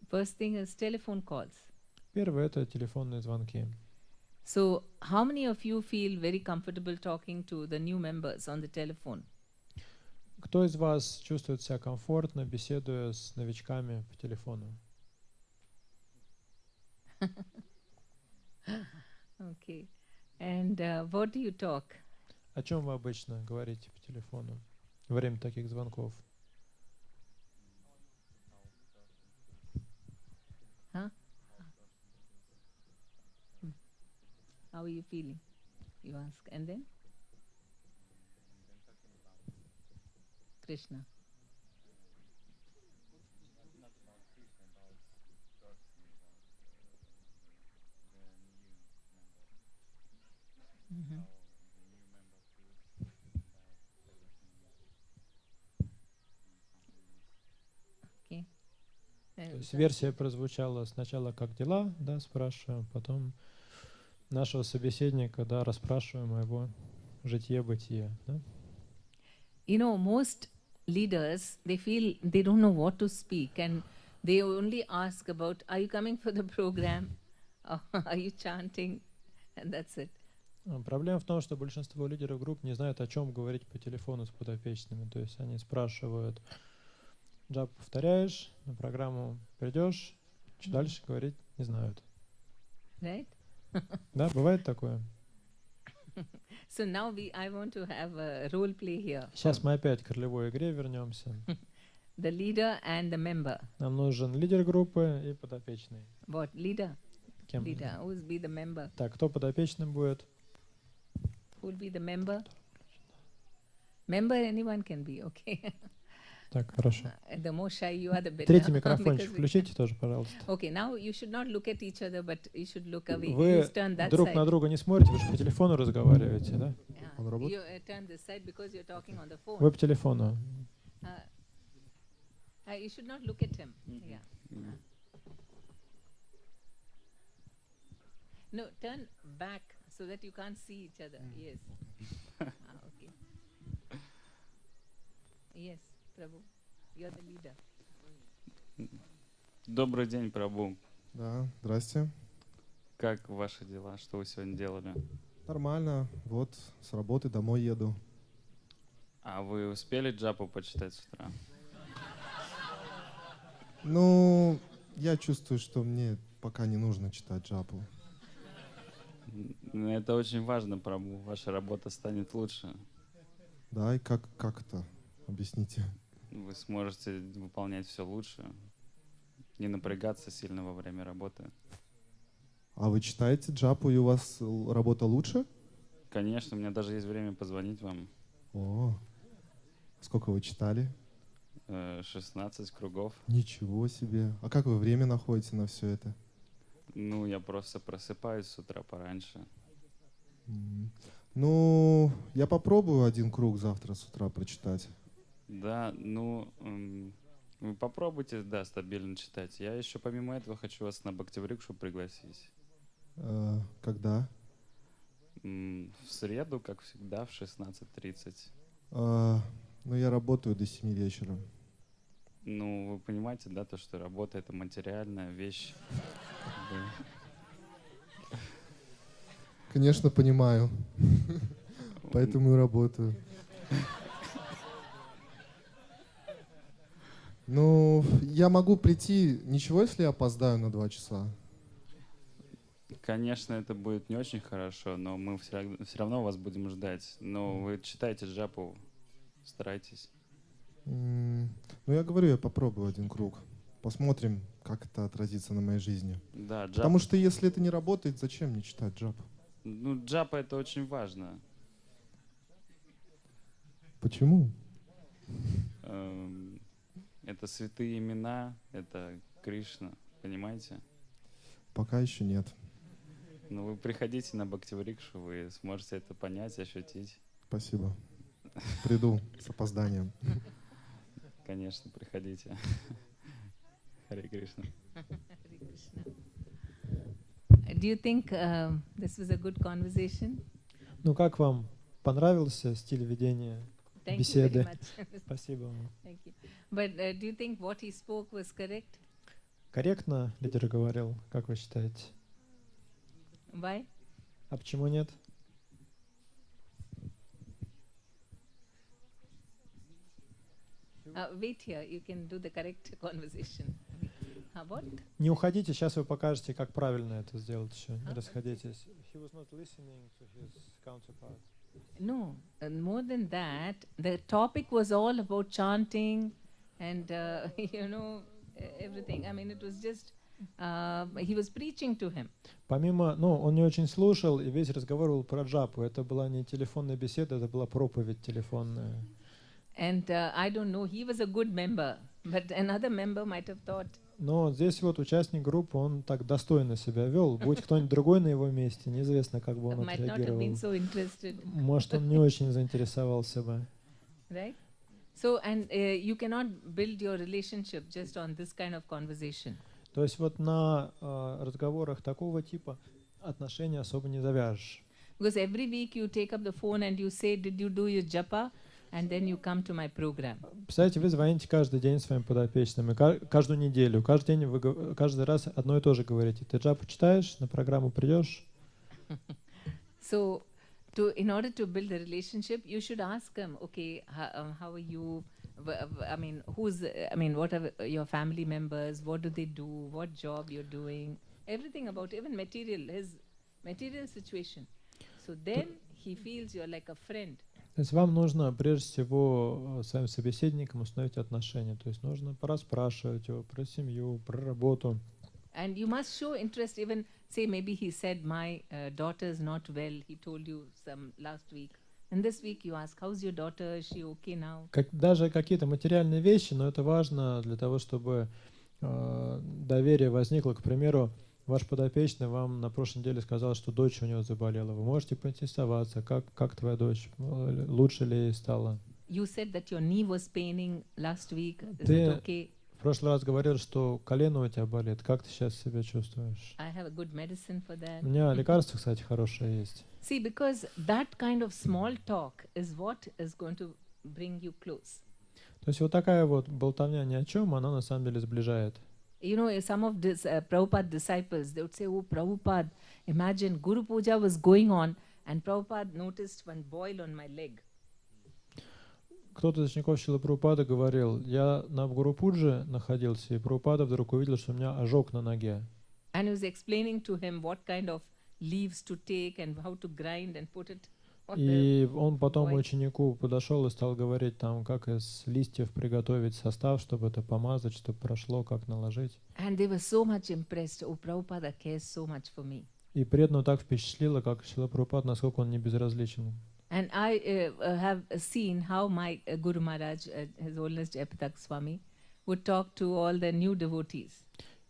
First thing is telephone calls. Первое — это телефонные звонки. So how many of you feel very comfortable talking to the new members on the telephone? Кто из вас чувствует себя комфортно, беседуя с новичками по телефону? Okay. And what do you talk? О чем вы обычно говорите по телефону во время таких звонков? Huh? How are you feeling? You ask. And then? Krishna. Mm-hmm. Okay. То есть версия прозвучала сначала как дела, да, спрашиваем, потом нашего собеседника, да, расспрашиваем о его житье-бытие, да? You know, most leaders, they feel they don't know what to speak, and they only ask about, are you coming for the program? Or are you chanting? And that's it. Проблема в том, что большинство лидеров групп не знают, о чем говорить по телефону с подопечными. То есть они спрашивают: джап повторяешь, на программу придешь, что дальше говорить не знают. Right? Да, бывает такое. So now I want to have a role play here. Сейчас мы опять к ролевой игре вернемся. The leader and the member. Нам нужен лидер группы и подопечный. What? Leader? Кем? Leader. Who will be the member? Так, кто подопечным будет? Who will be the member? Member anyone can be, okay. Так, хорошо. The more shy you are, the better. Третий микрофончик включите тоже, пожалуйста. Okay, now you should not look at each other, but you should look away. Вы You turn that друг side. на друга не смотрите, вы же по телефону разговариваете, да? Yeah. Он работает? You turn this side because you're talking on the phone. Вы по телефону. You should not look at him. Yeah. No, turn back so that you can't see each other. Yes. Okay. Yes, Prabhu. You're the leader. Добрый день, Прабу. Да, здрасте. Как ваши дела? Что вы сегодня делали? Нормально. Вот с работы домой еду. А вы успели джапу почитать с утра? Ну, я чувствую, что мне пока не нужно читать джапу. Это очень важно, Прабу. Ваша работа станет лучше. Да, и как это? Объясните. Вы сможете выполнять все лучше. Не напрягаться сильно во время работы. А вы читаете джапу, и у вас работа лучше? Конечно, у меня даже есть время позвонить вам. О, сколько вы читали? 16 кругов. Ничего себе. А как вы время находите на все это? Ну, я просто просыпаюсь с утра пораньше. Ну, я попробую один круг завтра с утра прочитать. Да, ну, вы попробуйте, да, стабильно читать. Я еще помимо этого хочу вас на бхакти-врикшу пригласить. Когда? В среду, как всегда, в 16:30. Ну, я работаю до 7 вечера. Ну, вы понимаете, да, то, что работа — это материальная вещь. Как бы. Конечно, понимаю. Поэтому и работаю. Ну, я могу прийти, ничего, если я опоздаю на 2 часа? Конечно, это будет не очень хорошо, но мы все равно вас будем ждать. Но вы читайте джапу, старайтесь. Ну, я говорю, я попробую 1 круг. Посмотрим, как это отразится на моей жизни. Да, джапа. Потому что если это не работает, зачем мне читать джапу? Ну, джапа — это очень важно. Почему? Это святые имена, это Кришна, понимаете? Пока еще нет. Ну, вы приходите на бхакти-врикшу, вы сможете это понять, ощутить. Спасибо. Приду с опозданием. Конечно, приходите. Харе Кришна. Do you think this was a good conversation? Ну, как вам? Понравился стиль ведения Thank беседы? you very much. Спасибо вам. Thank you. But do you think what he spoke was correct? Корректно лидер говорил, как вы считаете? Why? А почему нет? Wait here, you can do the correct conversation. What? Не уходите, сейчас вы покажете, как правильно это сделать еще. Не расходитесь. He was not listening to his counterpart. No, more than that, the topic was all about chanting and, everything. I mean, it was just, he was preaching to him. Помимо, он не очень слушал, и весь разговор был про джапу. Это была не телефонная беседа, это была проповедь телефонная. And I don't know, he was a good member, but another member might have thought. Но здесь вот участник группы, он так достойно себя вел. Будь кто-нибудь другой на его месте, неизвестно, как бы он Might not have отреагировал. been so interested. Может, он не очень заинтересовался бы. Right? So, and you cannot build your relationship just on this kind of conversation. То есть вот на разговорах такого типа отношения особо не завяжешь. Because every week you take up the phone and you say, did you do your japa? And then you come to my program. Представляете, вы звоните каждый день своим подопечным, и каждую неделю, каждый день вы каждый раз одно и то же говорите. Ты джапу читаешь, на программу придешь? So, in order to build a relationship, you should ask him, okay, how are you? I mean, what are your family members? What do they do? What job you're doing? Everything about even his material situation. So then he feels you're like a friend. То есть вам нужно прежде всего своим собеседником установить отношения. То есть нужно порасспрашивать его про семью, про работу. And you must show interest. Even say maybe he said my daughter is not well. He told you some last week. And this week you ask, how's your daughter? Is she okay now? Даже какие-то материальные вещи, но это важно для того, чтобы доверие возникло. К примеру, ваш подопечный вам на прошлой неделе сказал, что дочь у него заболела. Вы можете поинтересоваться, как твоя дочь, лучше ли ей стало? You said that your knee was paining last week. Is Ты it okay? в прошлый раз говорил, что колено у тебя болит. Как ты сейчас себя чувствуешь? I have a good medicine for that. У меня лекарство, кстати, хорошее есть. See, because that kind of small talk is what is going to bring you close. То есть вот такая вот болтовня ни о чем, она на самом деле сближает. You know, some of this Prabhupada disciples, they would say, oh, Prabhupada, imagine Guru Puja was going on and Prabhupada noticed one boil on my leg. Кто-то из учеников Шрилы Прабхупады говорил, я на Гуру Пудже находился, и Прабхупада вдруг увидел, что у меня ожог на ноге. And he was explaining to him what kind of leaves to take and how to grind and put it on И the он потом boil. ученику подошел и стал говорить, там, как из листьев приготовить состав, чтобы это помазать, чтобы прошло, как наложить. And they were so much impressed. Oh, Prabhupada cares so much for me. И преданного так впечатлило, как Шрила Прабхупада, насколько он не безразличен. And I have seen how my Guru Maharaj, His Holiness Jayapatak Swami, would talk to all the new devotees.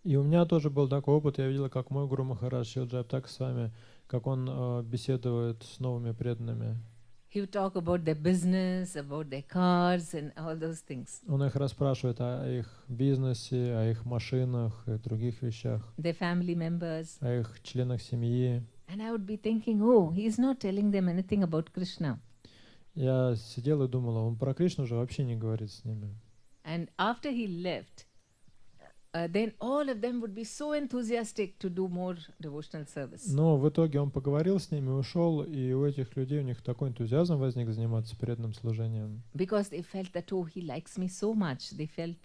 И у меня тоже был такой опыт, я видел, как мой Гуру Махарадж Шрила Джаяптака с вами, как он беседует с новыми преданными. He would talk about their business, about their cars and all those things. Он их расспрашивает о их бизнесе, о их машинах и других вещах, Their family members. о их членах семьи. And I would be thinking, oh, he's not telling them anything about Krishna. Я сидел и думал, он про Кришну же вообще не говорит с ними. And after he left, then all of them would be so enthusiastic to do more devotional service. Но в итоге он поговорил с ними, ушел, и у этих людей у них такой энтузиазм возник заниматься преданным служением. Because they felt that, oh, he likes me so much. They feel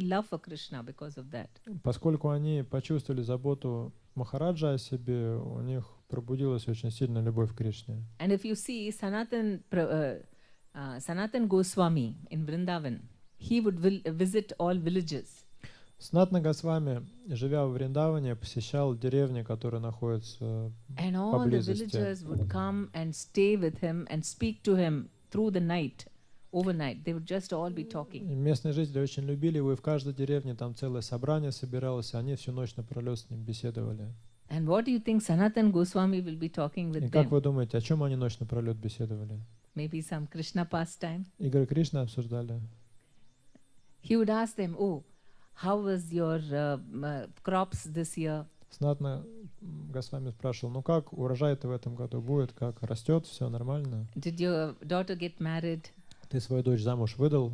love for Krishna because of that. Поскольку они почувствовали заботу Махараджа о себе, у них пробудилась очень сильная любовь к Кришне. And if you see Sanatan Goswami in Vrindavan, he would visit all villages. Санатана Госвами, живя в Вриндаване, посещал деревни, которые находятся And all the поблизости. villagers would come and stay with him and speak to him through the night, overnight. They would just all be talking. И местные жители очень любили его, и в каждой деревне там целое собрание собиралось, и они всю ночь напролет с ним беседовали. And what do you think Sanatan Goswami will be talking И with как them? вы думаете, о чем они ночь напролет беседовали? Maybe some Krishna pastime. Игры Кришны обсуждали. He would ask them, oh, how was your crops this year? Санатана Госвами спрашивал, ну как, урожай-то в этом году будет, как, растет, все нормально? Did your daughter get married? Ты свою дочь замуж выдал?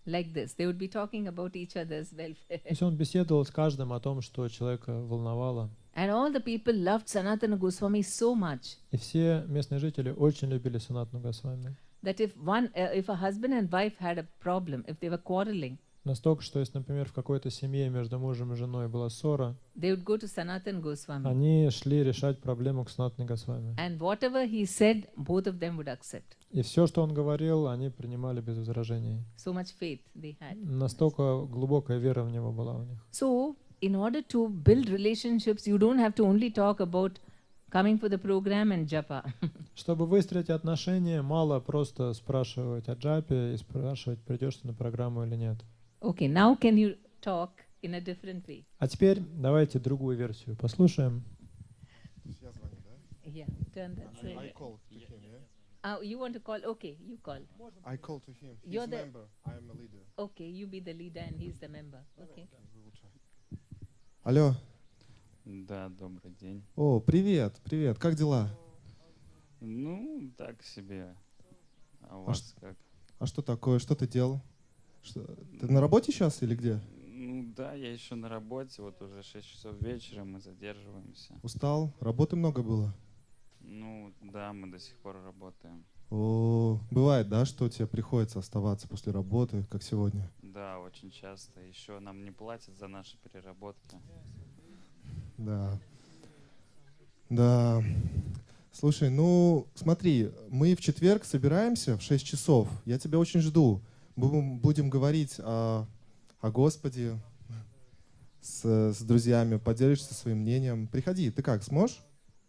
Like this. They would be talking about each other's welfare. То есть он беседовал с каждым о том, что человека волновало. And all the people loved Sanatana Goswami so much И все местные жители очень любили Санатану Госвами. that if a husband and wife had a problem, if they were quarreling, Настолько, что если, например, в какой-то семье между мужем и женой была ссора, they would go to Sanatana Goswami. они шли решать проблему к Санатане Госвами. And whatever he said, both of them would accept. И все, что он говорил, они принимали без возражений. So much faith they had. Настолько глубокая вера в него была у них. So, in order to build relationships, you don't have to only talk about coming for the program and japa. Чтобы выстроить отношения, мало просто спрашивать о джапе и спрашивать, придешь ты на программу или нет. Okay, now can you talk in a different way? А теперь давайте другую версию послушаем. Я звоню, да? Yeah, turn that I side. called to him, yeah? You want to call? Okay, you call. I called to him. He's You're a the- member. I am a leader. Okay, you be the leader and he's the member. Okay. Алло. Да, добрый день. О, привет, привет. Как дела? Ну, так себе. А у А вас как? А что такое? Что ты делал? Ты на работе сейчас или где? Ну да, я еще на работе, вот уже 6 часов вечера, мы задерживаемся. Устал? Работы много было? Ну да, мы до сих пор работаем. О, бывает, да, что тебе приходится оставаться после работы, как сегодня? Да, очень часто. Еще нам не платят за наши переработки. Да. Да. Слушай, ну смотри, мы в четверг собираемся в 6 часов. Я тебя очень жду. Будем говорить о Господе с друзьями, поделишься своим мнением. Приходи, ты как, сможешь?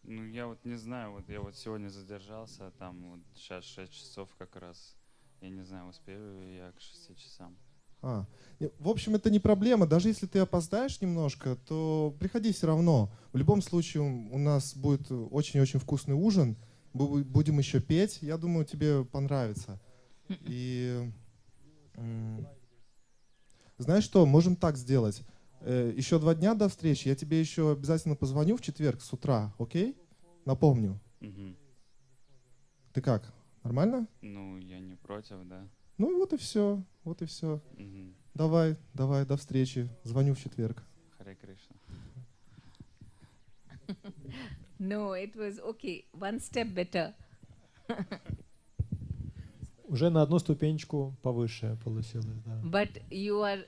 Ну я вот не знаю, вот я вот сегодня задержался, там вот сейчас 6 часов как раз. Я не знаю, успею ли я к 6 часам. В общем, это не проблема. Даже если ты опоздаешь немножко, то приходи все равно. В любом случае у нас будет очень-очень вкусный ужин. Будем еще петь. Я думаю, тебе понравится. И знаешь что, можем так сделать. Еще 2 дня до встречи. Я тебе еще обязательно позвоню в четверг с утра, окей? Напомню. Угу. Ты как? Нормально? Ну, я не против, да. Ну и вот и все. Вот и все. Угу. Давай, до встречи. Звоню в четверг. Харе Кришна. No, it was okay. One step better. Уже на одну ступенечку повыше получилось, да. But you are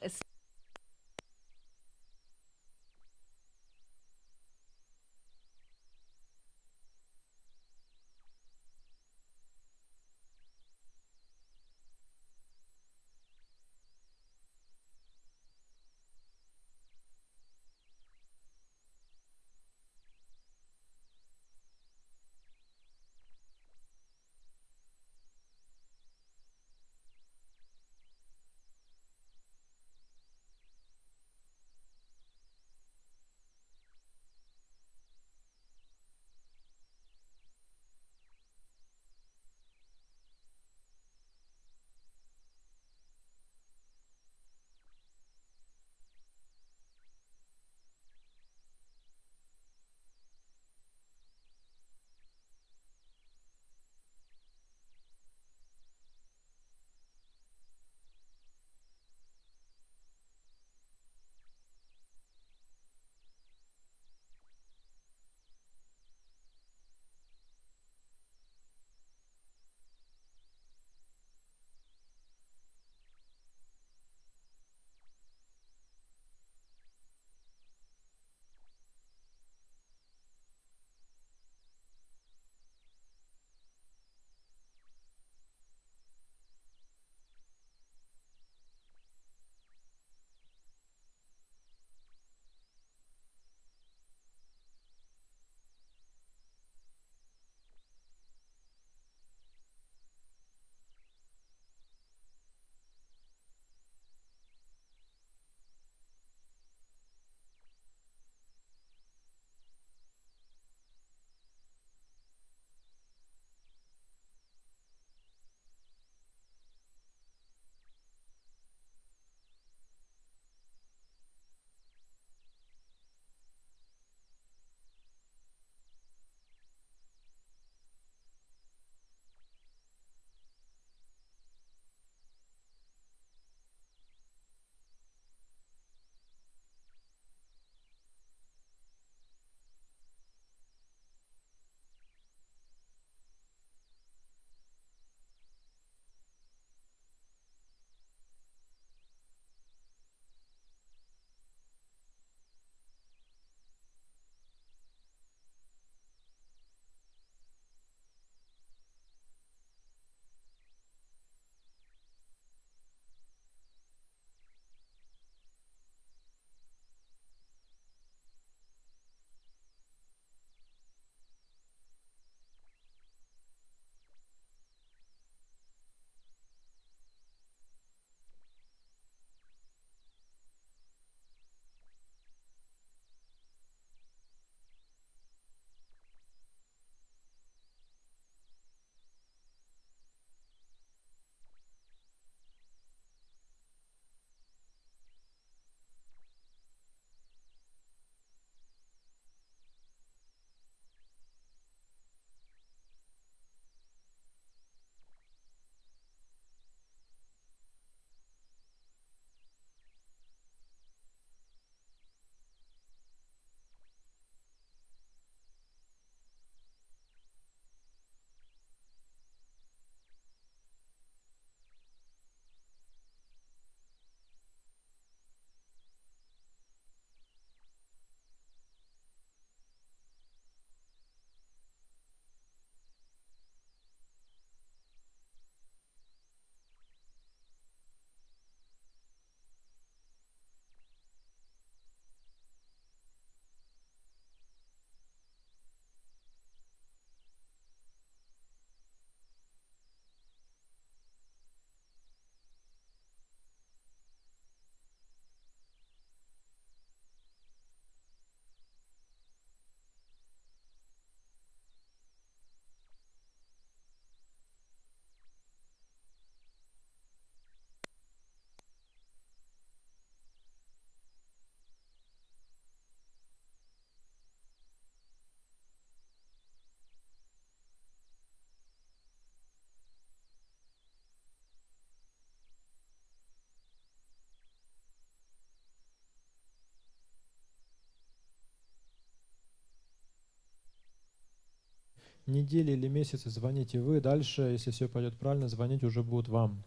недели или месяцы звоните вы, дальше, если все пойдет правильно, звонить уже будут вам.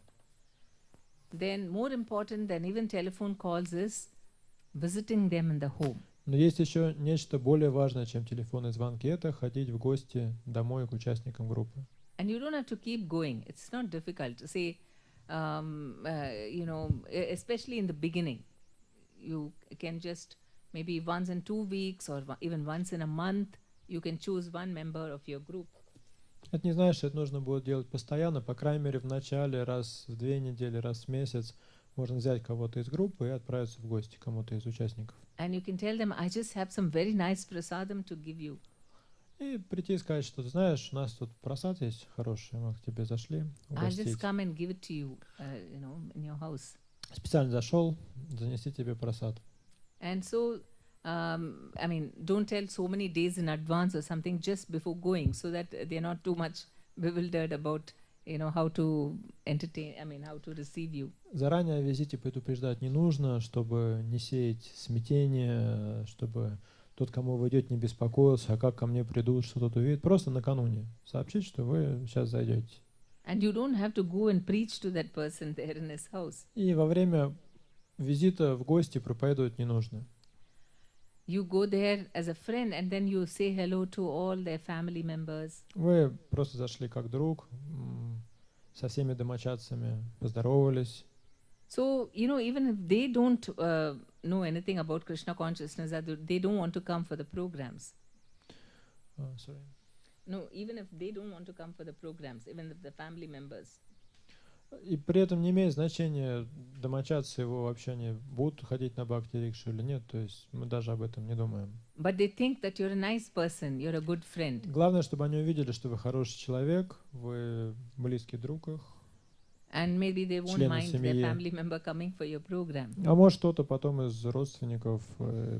Then more important than even telephone calls is visiting them in the home. Но есть еще нечто более важное, чем телефонные звонки. Это ходить в гости домой к участникам группы. And you don't have to keep going. It's not difficult to say, especially in the beginning. You can just maybe once in 2 weeks or even once in a month, you can choose one member of your group. Это не значит, что это нужно будет делать постоянно. По крайней мере, в начале, раз в 2 недели, раз в месяц, можно взять кого-то из группы и отправиться в гости к кому-то из участников. And you can tell them, I just have some very nice prasadam to give you. И прийти и сказать, что, знаешь, у нас тут просад есть хороший, мы к тебе зашли I'll just угостить. come and give it to you, in your house. Специально зашел, занести тебе просад. And so, don't tell so many days in advance or something just before going, so that they're not too much bewildered about, how to entertain, how to receive you. Заранее о визите предупреждать не нужно, чтобы не сеять смятение, чтобы тот, кому вы идете, не беспокоился, а как ко мне придут, что тут увидят. Просто накануне сообщить, что вы сейчас зайдете. And you don't have to go and preach to that person there in his house. И во время визита в гости проповедовать не нужно. You go there as a friend and then you say hello to all their family members. Вы просто зашли как друг, со всеми домочадцами поздоровались. So, even if they don't know anything about Krishna consciousness, they don't want to come for the programs. Sorry. No, even if they don't want to come for the programs, even if the family members. И при этом не имеет значения, домочадцы его вообще не будут ходить на бхакти-врикшу или нет, то есть мы даже об этом не думаем. But they think that you're a nice person, you're a good friend. Главное, чтобы они увидели, что вы хороший человек, вы близкий друг их. And maybe they won't Члены mind their семьи. family member coming for your program. А может кто-то потом из родственников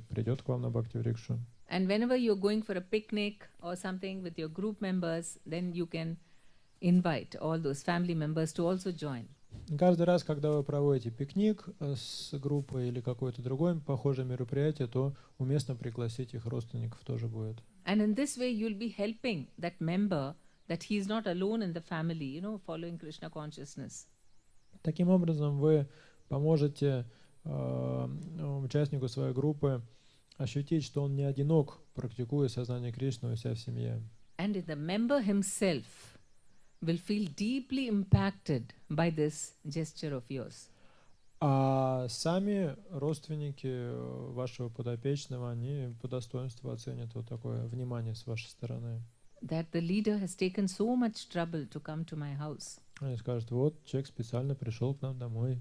придет к вам на бхакти-врикшу. And whenever you're going for a picnic or something with your group members, then you can invite all those family members to also join. Каждый раз, когда вы проводите пикник с группой или какое-то другое похожее мероприятие, то уместно пригласить их родственников тоже будет. And in this way, you'll be helping that member that he is not alone in the family, following Krishna consciousness. Таким образом, вы поможете участнику своей группы ощутить, что он не одинок, практикуя сознание Кришны у себя в семье. And the member himself will feel deeply impacted by this gesture of yours. А сами родственники вашего подопечного, они по достоинству оценят вот такое внимание с вашей стороны. That the leader has taken so much trouble to come to my house. Они скажут, вот, человек специально пришел к нам домой.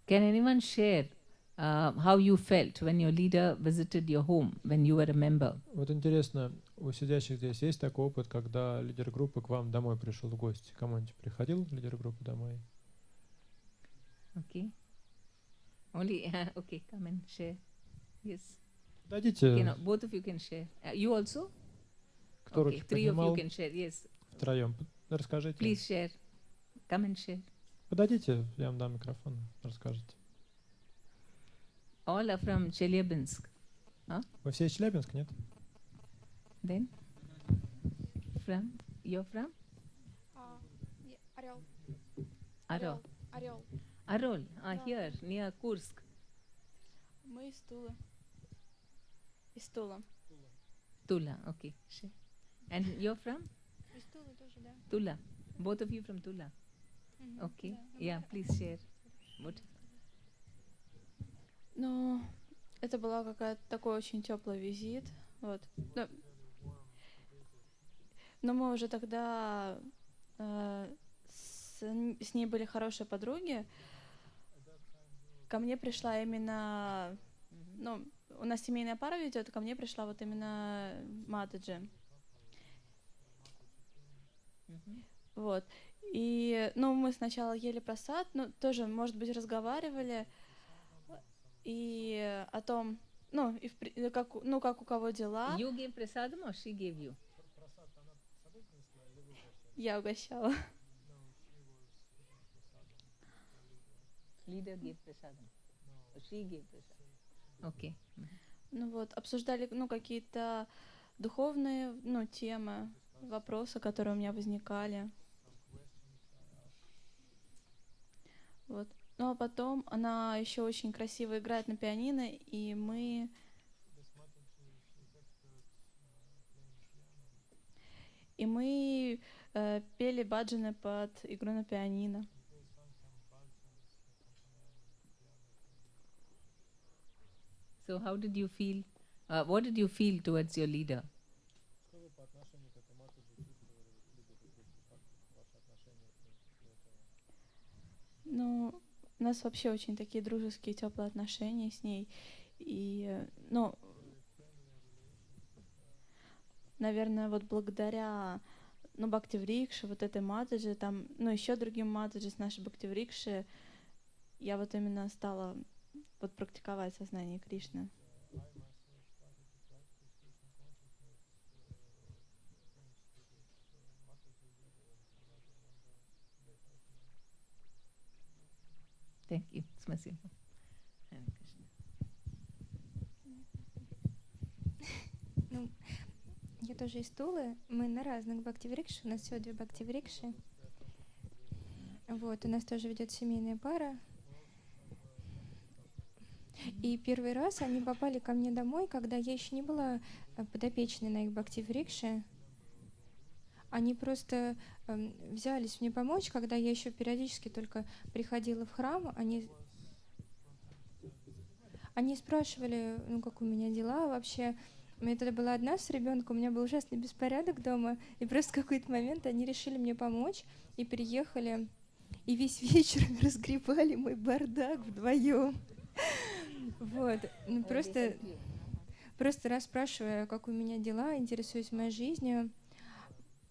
Can anyone share how you felt when your leader visited your home when you were a member? Вот интересно, у сидящих здесь есть такой опыт, когда лидер группы к вам домой пришел в гости? Кому-нибудь приходил лидер группы домой? Okay. Only, okay, come and share. Yes. Дадите, Okay, no, both of you can share. You also? кто Okay, руки 3 of you поднимал, can share. Yes. втроем. Расскажите. Please share. Come and share. Подойдите, я вам дам микрофон, расскажите. All are from Chelyabinsk. Вы все из Челябинска, нет? Then? From? You're from? Орел. Arol. Орел. Arol. Yeah. Here, near Kursk. Мы из Тулы. Из Тула. Tula. Okay. Share. And you're from? Из Тулы тоже, да. Tula. Both of you from Tula. Okay. Yeah, please share. What? Ну, это была какая-то такой очень теплый визит. Вот. Но мы уже тогда с ней были хорошие подруги. Ко мне пришла именно, у нас семейная пара ведет, ко мне пришла вот именно Матаджи. Вот. И, мы сначала ели просад, тоже, может быть, разговаривали и о том, как у кого дела. You gave prasadam or she gave you? Я угощала. Leader gave prasadam. She gave prasadam. Okay. Обсуждали, какие-то духовные, темы. вопросы, которые у меня возникали. Вот. Ну а потом она еще очень красиво играет на пианино, и мы пели баджаны под игру на пианино. So how did you feel? What did you feel towards your leader? Ну, у нас вообще очень такие дружеские, теплые отношения с ней. И, ну, наверное, вот благодаря, ну, бхакти-врикше, вот этой матаджи, там, ну, еще другим матаджи с нашей бхакти-врикши, я вот именно стала вот практиковать сознание Кришны. Thank you. Спасибо. Ну, я тоже из Тулы. Мы на разных бхакти-врикшах. У нас всего 2 бхакти-врикши. Вот, у нас тоже ведет семейная пара. И первый раз они попали ко мне домой, когда я еще не была подопечной на их бхакти-врикше. Они просто взялись мне помочь, когда я еще периодически только приходила в храм. Они спрашивали, ну, как у меня дела вообще. Я тогда была одна с ребенком, у меня был ужасный беспорядок дома. И просто в какой-то момент они решили мне помочь и приехали. И весь вечер разгребали мой бардак вдвоем. Вот. Ну, просто расспрашивая, как у меня дела, интересуясь моей жизнью.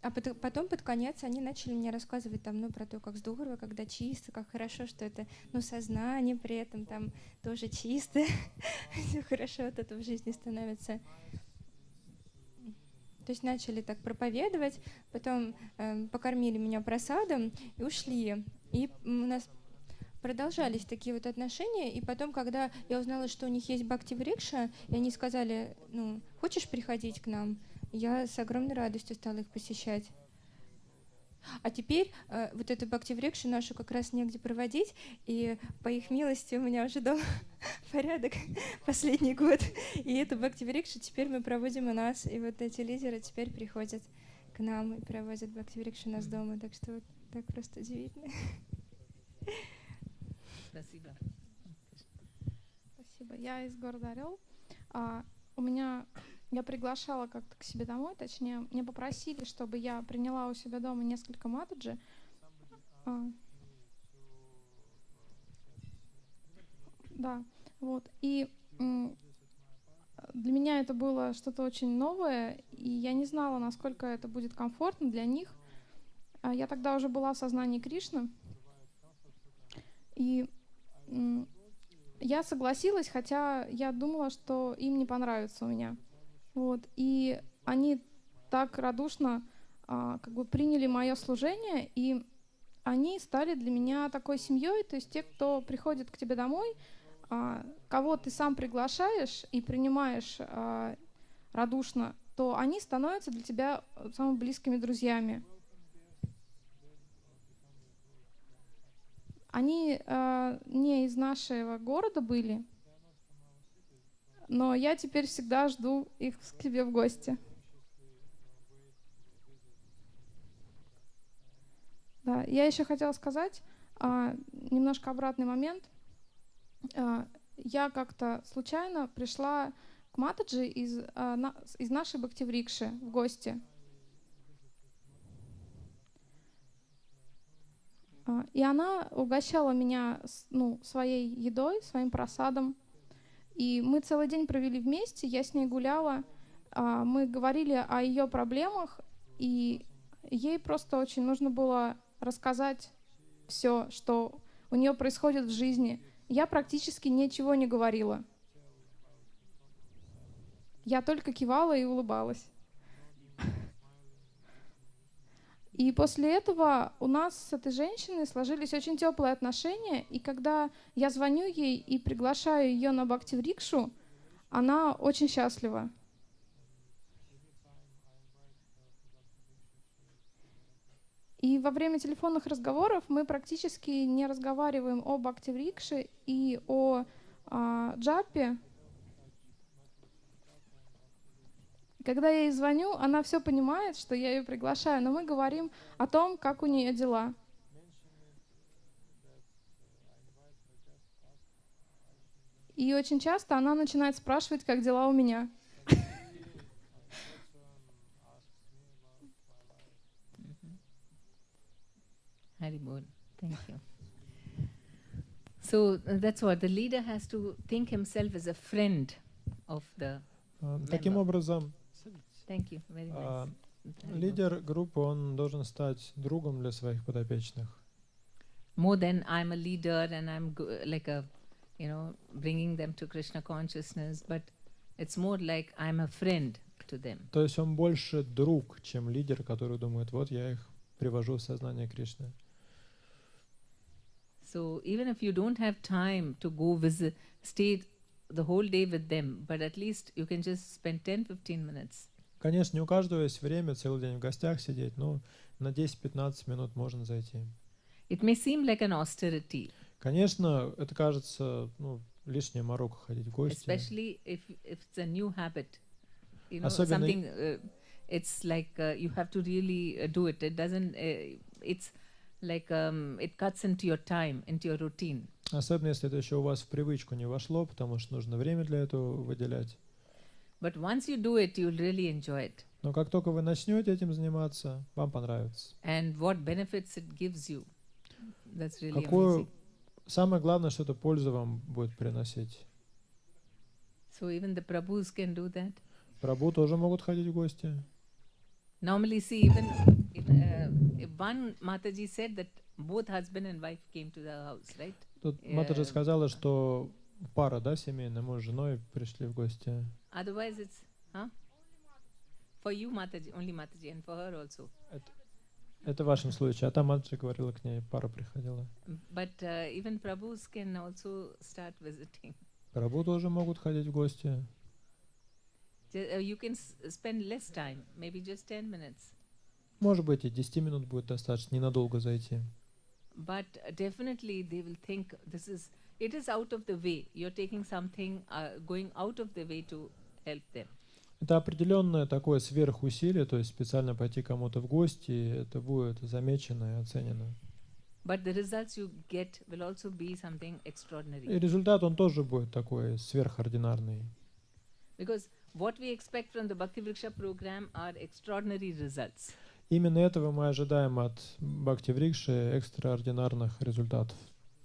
А потом под конец они начали мне рассказывать там, ну, про то, как здорово, когда чисто, как хорошо, что это, ну, сознание при этом там тоже чисто, все хорошо от этого в жизни становится. То есть начали так проповедовать, потом покормили меня просадом и ушли. И у нас продолжались такие вот отношения, и потом, когда я узнала, что у них есть бхакти-врикша, и они сказали, ну, хочешь приходить к нам? Я с огромной радостью стала их посещать. А теперь вот эту бхакти-врикшу нашу как раз негде проводить, и по их милости у меня уже дома порядок последний год. И эту бхакти-врикшу теперь мы проводим у нас, и вот эти лидеры теперь приходят к нам и проводят бхакти-врикшу у нас дома. Так что вот так просто удивительно. Спасибо. Спасибо. Я из города Орел. Я приглашала как-то к себе домой, точнее, мне попросили, чтобы я приняла у себя дома несколько матаджи. Да, вот. И для меня это было что-то очень новое, и я не знала, насколько это будет комфортно для них. Я тогда уже была в сознании Кришны, и я согласилась, хотя я думала, что им не понравится у меня. Вот. И они так радушно как бы приняли мое служение, и они стали для меня такой семьей, то есть те, кто приходит к тебе домой, кого ты сам приглашаешь и принимаешь радушно, то они становятся для тебя самыми близкими друзьями. Они не из нашего города были, но я теперь всегда жду их к себе в гости. Да, я еще хотела сказать немножко обратный момент. Я как-то случайно пришла к матаджи из нашей бхакти-врикши в гости. И она угощала меня своей едой, своим просадом. И мы целый день провели вместе, я с ней гуляла, мы говорили о ее проблемах, и ей просто очень нужно было рассказать все, что у нее происходит в жизни. Я практически ничего не говорила. Я только кивала и улыбалась. И после этого у нас с этой женщиной сложились очень теплые отношения, и когда я звоню ей и приглашаю ее на бхакти-врикшу, она очень счастлива. И во время телефонных разговоров мы практически не разговариваем о бхакти-врикше и о джапе. Когда я ей звоню, она все понимает, что я ее приглашаю, но мы говорим о том, как у нее дела. И очень часто она начинает спрашивать, как дела у меня. Haribol, thank you. So that's what the leader has to think himself as a friend of the Таким member. образом, Thank you, very nice. лидер группы, он должен стать другом для своих подопечных. More than I'm a leader and I'm like a, bringing them to Krishna consciousness, but it's more like I'm a friend to them. То есть он больше друг, чем лидер, который думает, вот я их привожу в сознание Кришны. So even if you don't have time to go visit, stay the whole day with them, but at least you can just spend 10-15 minutes. Конечно, не у каждого есть время целый день в гостях сидеть, но на 10-15 минут можно зайти. It may seem like an austerity, Конечно, это кажется лишняя морока ходить в гости. especially if it's a new habit. Особенно Something, it's like you have to really do it. It doesn't, it's like it cuts into your time, into your routine. Особенно если это еще у вас в привычку не вошло, потому что нужно время для этого выделять. But once you do it, you'll really enjoy it. Но как только вы начнете этим заниматься, вам понравится. And what benefits it gives you. That's really Какую... amazing. Самое главное, что это пользу вам будет приносить. So even the Prabhus can do that. Прабху тоже могут ходить в гости. Normally, see, even if one Mataji said that both husband and wife came to the house, right? Тут Матаджи сказала, что пара, да, семейная, муж с женой пришли в гости. Otherwise, it's, for you, Mataji, only Mataji, and for her also. Это в вашем случае. А там Матаджи говорила, к ней пара приходила. But even Prabhus can also start visiting. Прабху тоже могут ходить в гости. You can spend less time, maybe just 10 minutes. Может быть, и 10 минут будет достаточно, ненадолго зайти. But definitely they will think it is out of the way. You're taking something, going out of the way to help them. Это определенное такое сверхусилие, то есть специально пойти кому-то в гости, и это будет замечено и оценено. But the results you get will also be something extraordinary. И результат, он тоже будет такой сверхординарный. Because what we expect from the bhakti-vriksha program are extraordinary results. Именно этого мы ожидаем от бхакти-врикши, экстраординарных результатов.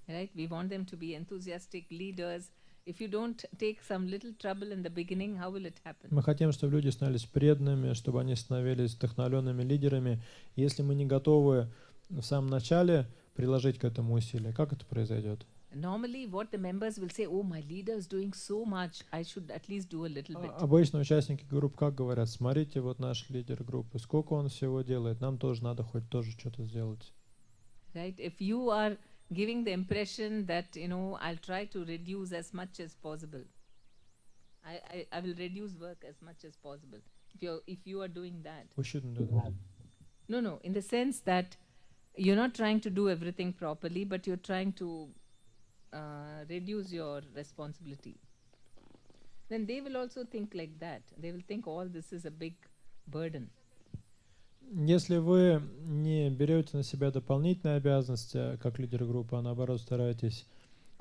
Right? We want them to be enthusiastic leaders. If you don't take some little trouble in the beginning, how will it happen? Мы хотим, чтобы люди становились преданными, чтобы они становились вдохновленными лидерами. Если мы не готовы в самом начале приложить к этому усилия, как это произойдет? Normally, what the members will say, oh, my leader is doing so much, I should at least do a little bit. Обычно участники групп как говорят: смотрите, вот наш лидер группы, сколько он всего делает, нам тоже надо хоть тоже что-то сделать. Right? If you are giving the impression that, I'll try to reduce as much as possible. I will reduce work as much as possible. If you are doing that. We shouldn't do that. No, in the sense that you're not trying to do everything properly, but you're trying to reduce your responsibility. Then they will also think like that. They will think all this is a big burden. Если вы не берете на себя дополнительные обязанности как лидер группы, а наоборот стараетесь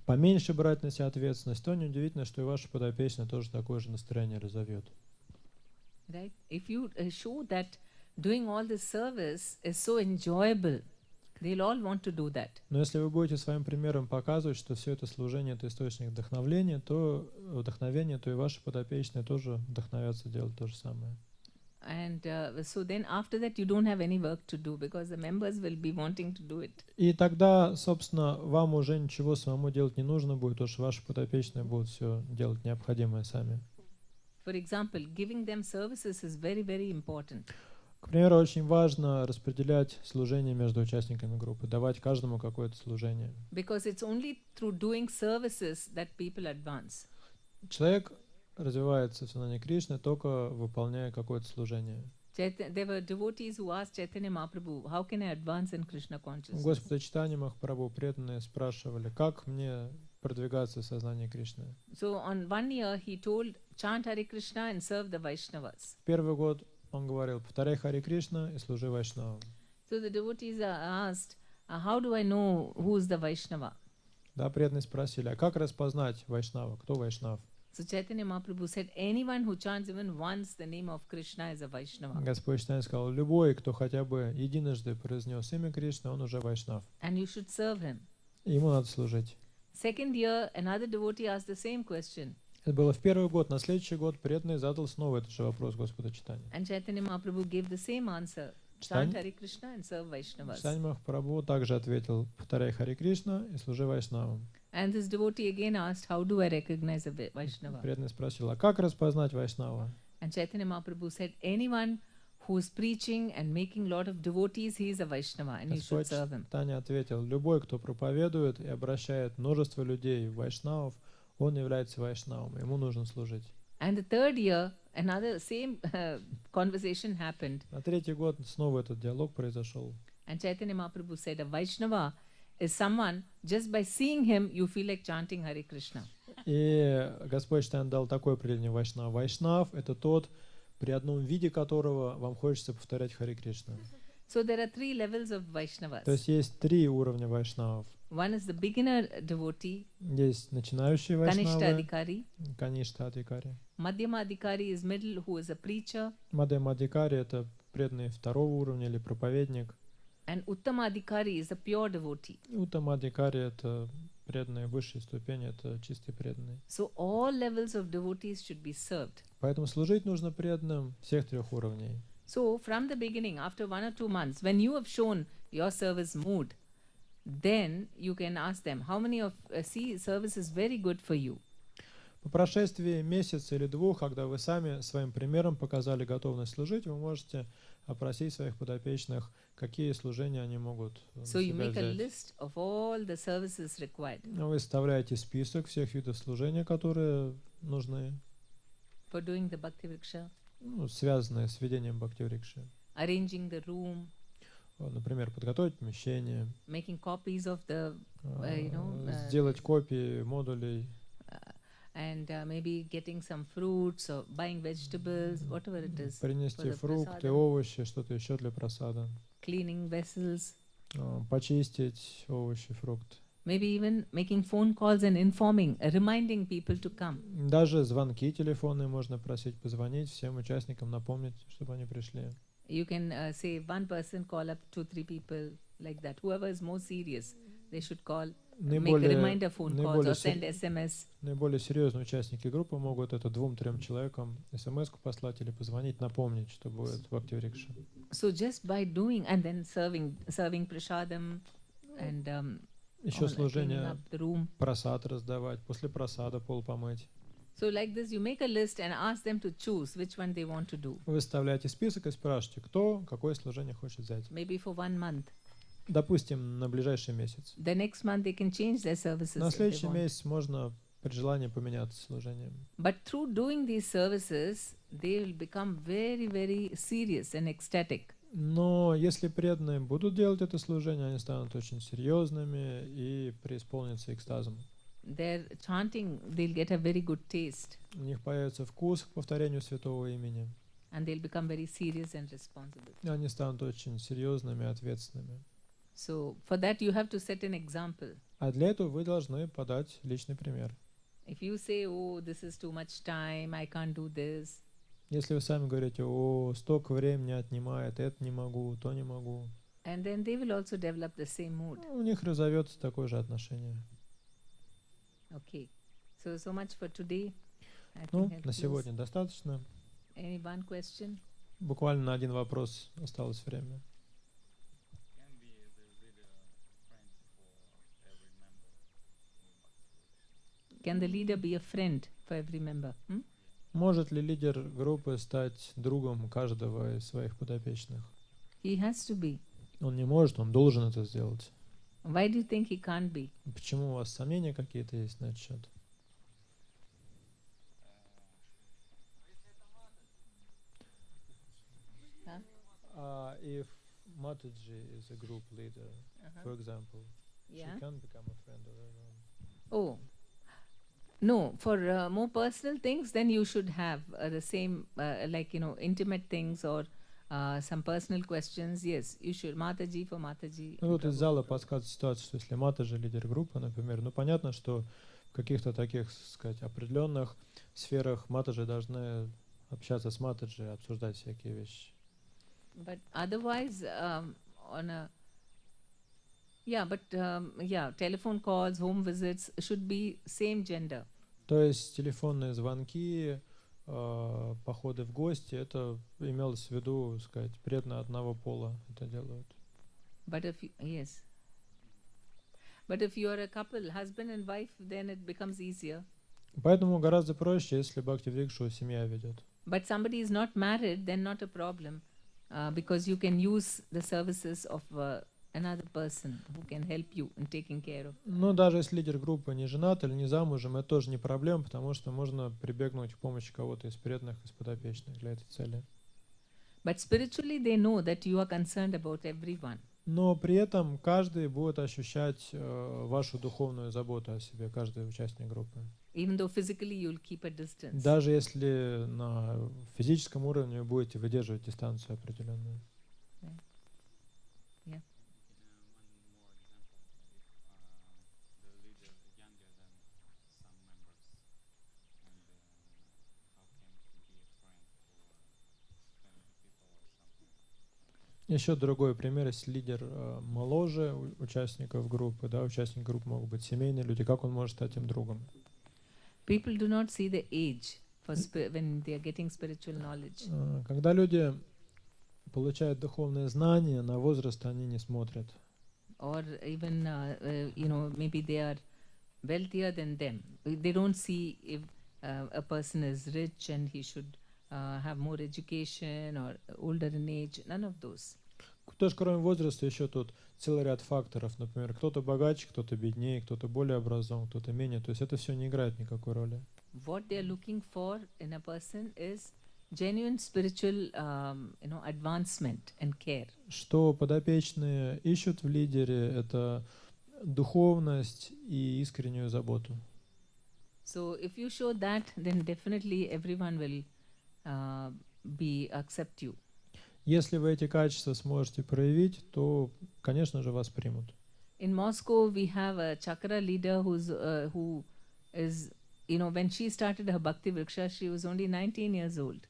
поменьше брать на себя ответственность, то неудивительно, что и ваши подопечные тоже такое же настроение разовьют. Right? If you show that doing all this service is so enjoyable, they'll all want to do that. Но если вы будете своим примером показывать, что все это служение — это источник вдохновения, то и ваши подопечные тоже вдохновятся делать то же самое. And so then after that you don't have any work to do because the members will be wanting to do it. И тогда, собственно, вам уже ничего самому делать не нужно будет, потому что ваши подопечные будут все делать необходимое сами. For example, giving them services is very, very important. К примеру, очень важно распределять служение между участниками группы, давать каждому какое-то служение. Because it's only through doing services that people advance. Человек развивается в сознании Кришны, только выполняя какое-то служение. There were devotees who asked Chaitanya Mahaprabhu, how can I advance in Krishna consciousness? Господа Чайтаньи Махапрабху преданные спрашивали, как мне продвигаться в сознании Кришны. So on 1 year he told, chant Hare Krishna and serve the Vaishnavas. Первый год он говорил, повторяй Харе Кришна и служи Вайшнавам. So the devotees are asked, how do I know who is the Vaishnava? Да, преданные спросили, а как распознать Вайшнава? Кто Вайшнав? So Chaitanya Mahaprabhu said, anyone who chants even once the name of Krishna is a Vaishnava. Господь Чайтанья сказал, любой, кто хотя бы единожды произнес имя Кришны, он уже Вайшнав. And you should serve him. И ему надо служить. Second year, another devotee asked the same question. Это было в первый год. На следующий год преданный задал снова этот же вопрос Господа Чайтаньи. And Chaitanya Mahaprabhu gave the same answer. Chant Hare Krishna and serve Vaishnavas. Чайтанья Махапрабху также ответил, повторяй Харе Кришна и служи Вайшнавам. And this devotee again asked, how do I recognize a Vaishnava? Преданный спросил, а как распознать Вайшнава? And Chaitanya Mahaprabhu said, anyone who is preaching and making lot of devotees, he is a Vaishnava and you should Господь serve him. Чайтанья ответил, любой, кто проповедует и обращает множество людей в Вайшнавов, он является Вайшнавом, ему нужно служить. And the third year, another same conversation happened. На третий год снова этот диалог произошел. And Chaitanya Mahaprabhu said, a Vaishnava is someone, just by seeing him, you feel like chanting Hare Krishna. И Господь Чайтанья дал такое определение Вайшнав. Вайшнав — это тот, при одном виде которого вам хочется повторять Харе Кришна. So there are 3 levels of Vaishnavas. То есть есть 3 уровня Вайшнавов. One is the beginner devotee, Есть начинающие Kanishta Вайшнавы, Adhikari. Каништа Адхикари. Madhyama Adhikari is middle, who is a preacher. Мадхьяма Адхикари — это преданный второго уровня или проповедник. And Uttama Adhikari is a pure devotee. Уттама Адхикари — это преданные высшей ступени, это чистый преданный. So all levels of devotees should be served. Поэтому служить нужно преданным всех 3 уровней. So from the beginning, after 1 or 2 months, when you have shown your service mood, then you can ask them, how many of, see, service is very good for you. По прошествии месяца или 2, когда вы сами своим примером показали готовность служить, вы можете опросить своих подопечных, какие служения они могут на So you себя make a взять. list of all the services required Вы составляете список всех видов служения, которые нужны, for doing the bhakti-vrikša, связанные с ведением бхакти-врикши. arranging the room, Например, подготовить помещение, making copies of the, сделать копии модулей, and maybe getting some fruits or buying vegetables, whatever it is, принести for the фрукты, prasadam. овощи, что-то еще для просада, Cleaning vessels, почистить овощи, фрукты. maybe even making phone calls and informing, reminding people to come. Даже звонки телефонные можно просить позвонить всем участникам, напомнить, чтобы они пришли. You can say one person call up 2-3 people like that. Whoever is more serious, they should call, make a reminder phone calls or send SMS. Наиболее серьезные участники группы могут это 2-3 человекам смс-ку послать или позвонить, напомнить, что будет бхакти-врикша. So just by doing and then serving prasadam and Еще all that, cleaning служение, up the room. просад раздавать, после просада пол помыть. So like this, you make a list and ask them to choose which one they want to do. Вы выставляете список и спрашиваете, кто какое служение хочет взять. Maybe for 1 month. Допустим, на ближайший месяц. The next month they can change their services На if they следующий want. месяц можно при желании поменяться служением. But through doing these services, they will become very, very serious and ecstatic. Но если преданные будут делать это служение, они станут очень серьезными и преисполнятся экстазом. Their chanting, they'll get a very good taste. У них появится вкус к повторению святого имени. And they'll become very serious and responsible. И они станут очень серьезными и ответственными. So for that you have to set an example. А для этого вы должны подать личный пример. If you say, oh, this is too much time, I can't do this, Если вы сами говорите, о, столько времени отнимает, это не могу, то не могу, and then they will also develop the same mood. у них разовьется такое же отношение. Okay. So much for today. I Ну, think I'll на close. сегодня достаточно. Any one question? Буквально на один вопрос осталось время. Can the leader be a friend for every member? Может ли лидер группы стать другом каждого из своих подопечных? He has to be. Он не может, он должен это сделать. Why do you think he can't be? Почему у вас сомнения какие-то есть на этот счет? if Mataji is a group leader, for example, she can become a friend of everyone. Oh, no, for more personal things, then you should have the same, like, intimate things or some personal questions. Yes, you should. Mataji for Mataji. Ну вот из зала подсказывает ситуация, что если Матаджи лидер группы, например, ну понятно, что в каких-то таких, сказать, определенных сферах Матаджи должны общаться с Матаджи, обсуждать всякие вещи. But otherwise, on a telephone calls, home visits should be same gender. То есть телефонные звонки, походы в гости, это имелось в виду, сказать, преданные одного пола это делают. But if you are a couple, husband and wife, then it becomes easier. Поэтому гораздо проще, если бхакти-врикшу семья ведет. But somebody is not married, then not a problem, because you can use the services of another person who can help you in taking care of. Ну, даже если лидер группы не женат или не замужем, это тоже не проблема, потому что можно прибегнуть к помощи кого-то из преданных, из подопечных для этой цели. But spiritually they know that you are concerned about everyone. Но при этом каждый будет ощущать вашу духовную заботу о себе, каждый участник группы. Even though physically you'll keep a distance. Даже если на физическом уровне вы будете выдерживать дистанцию определенную. Yeah. Еще другой пример, если лидер моложе участников группы, да, участники группы могут быть семейные люди, как он может стать им другом? People do not see the age for when they are getting spiritual knowledge. Когда люди получают духовные знания, на возраст они не смотрят. Or even, maybe they are wealthier than them. They don't see if a person is rich and he should have more education or older in age. None of those. Тоже кроме возраста еще тут целый ряд факторов. Например, кто-то богаче, кто-то беднее, кто-то более образован, кто-то менее. То есть это все не играет никакой роли. What they are looking for in a person is genuine spiritual, advancement and care. Что подопечные ищут в лидере, это духовность и искреннюю заботу. So if you show that, then definitely everyone will accept you. Если вы эти качества сможете проявить, то, конечно же, вас примут. In Moscow, we have a chakra leader who is, when she started her bhakti-vriksha, she was only 19 years old.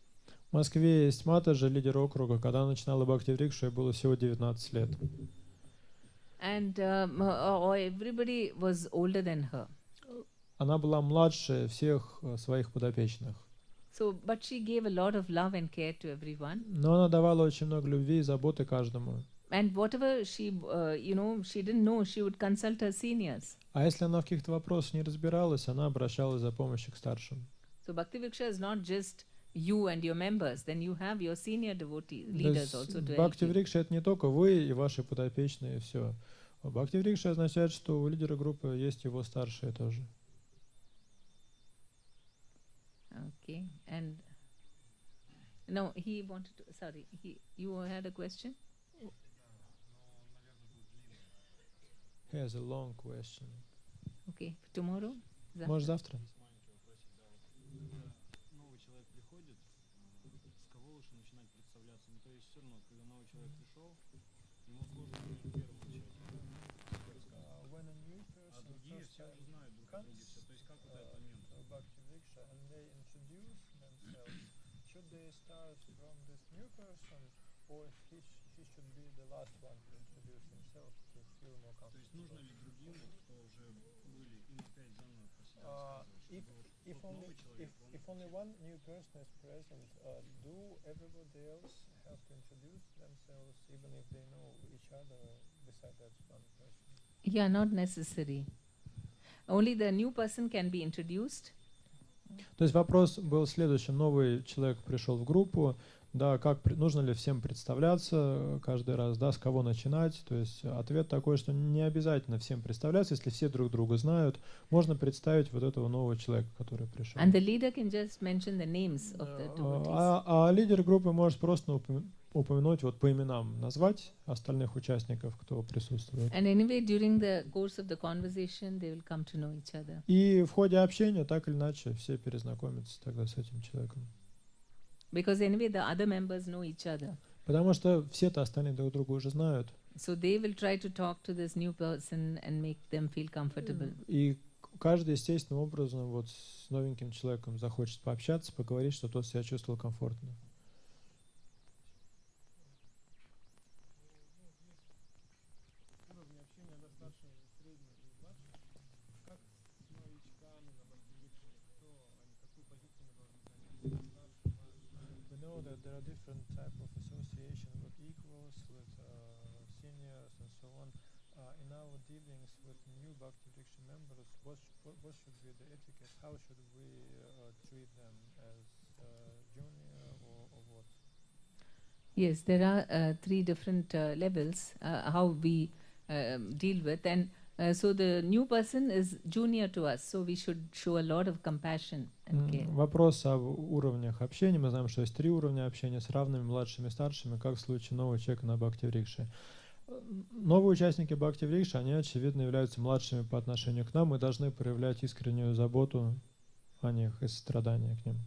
В Москве есть Матаджи, лидер округа. Когда она начинала бхакти-врикшу, ей было всего 19 лет. And everybody was older than her. Она была младше всех своих подопечных. So, but she gave a lot of love and care to everyone. Но она давала очень много любви и заботы каждому. And whatever she didn't know, she would consult her seniors. А если она в каких-то вопросах не разбиралась, она обращалась за помощью к старшим. So Bhakti-vriksha is not just you and your members. Then you have your senior devotee leaders also to help you. Бхакти-врикша это не только вы и ваши подопечные, и все. Бхакти-врикша означает, что у лидера группы есть его старшие тоже. Okay, and no, he wanted to. Sorry, you had a question. He has a long question. Okay, tomorrow. Может завтра? Новый человек приходит, с кого лучше начинать представляться? Ну, то есть все равно, когда новый человек пришел, ему сложно первую часть. А другие все уже знают друг о друге все. То есть как вот этот момент? And they introduce themselves. Should they start from this new person, or he should be the last one to introduce himself to feel more comfortable? То есть нужно ли другим, кто уже были, им опять заново про себя рассказывать? If only one new person is present, do everybody else have to introduce themselves, even if they know each other besides that one person? Yeah, not necessary. Only the new person can be introduced. То есть вопрос был следующим. Новый человек пришел в группу, да, нужно ли всем представляться каждый раз, да, с кого начинать. То есть ответ такой, что не обязательно всем представляться, если все друг друга знают, можно представить вот этого нового человека, который пришел. And the leader can just mention the names of the devotees. А лидер группы может просто упомянуть, вот по именам назвать остальных участников, кто присутствует. And anyway, during the course of the conversation, they will come to know each other. И в ходе общения, так или иначе, все перезнакомятся тогда с этим человеком. Because anyway, the other members know each other. Потому что все-то остальные друг друга уже знают. So they will try to talk to this new person and make them feel comfortable. И каждый естественным образом вот с новеньким человеком захочет пообщаться, поговорить, что тот себя чувствовал комфортно. Уровни общения достаточно средние и младшие. Как с новичками на бхакти-врикше? Кто они, какую позицию мы должны занять? We know that there are different types of association with equals, with seniors, and so on. In our dealings with new bhakti-vriksha members, what should be the etiquette? How should we treat them as junior or what? Yes, there are three different levels how we deal with, and so the new person is junior to us, so we should show a lot of compassion and care. Вопрос об уровнях общения. Мы знаем, что есть 3 уровня общения с равными, младшими и старшими, как в случае нового человека на бхакти-врикше. Новые участники бхакти-врикши, они, очевидно, являются младшими по отношению к нам. Мы должны проявлять искреннюю заботу о них и сострадание к ним.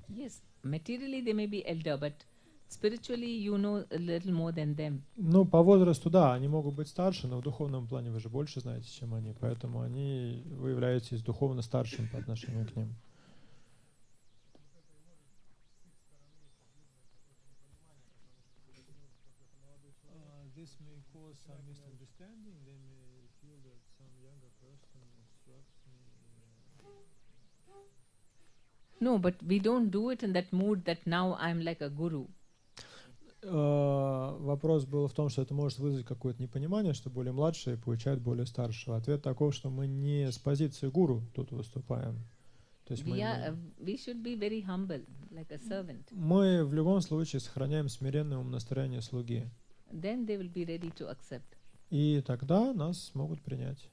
Yes, materially they may be elder, but spiritually you know a little more than them. Ну, по возрасту, да, они могут быть старше, но в духовном плане вы же больше знаете, чем они, поэтому вы являетесь духовно старшим по отношению к ним. This may cause some misunderstanding. They may feel that some younger person instructs me. No, but we don't do it in that mood that now I'm like a guru. Вопрос был в том, что это может вызвать какое-то непонимание, что более младшие получают более старшего. Ответ таков, что мы не с позиции гуру тут выступаем. То есть We should be very humble, like a servant. Мы в любом случае сохраняем смиренное умонастроение слуги. Then they will be ready to accept. И тогда нас смогут принять.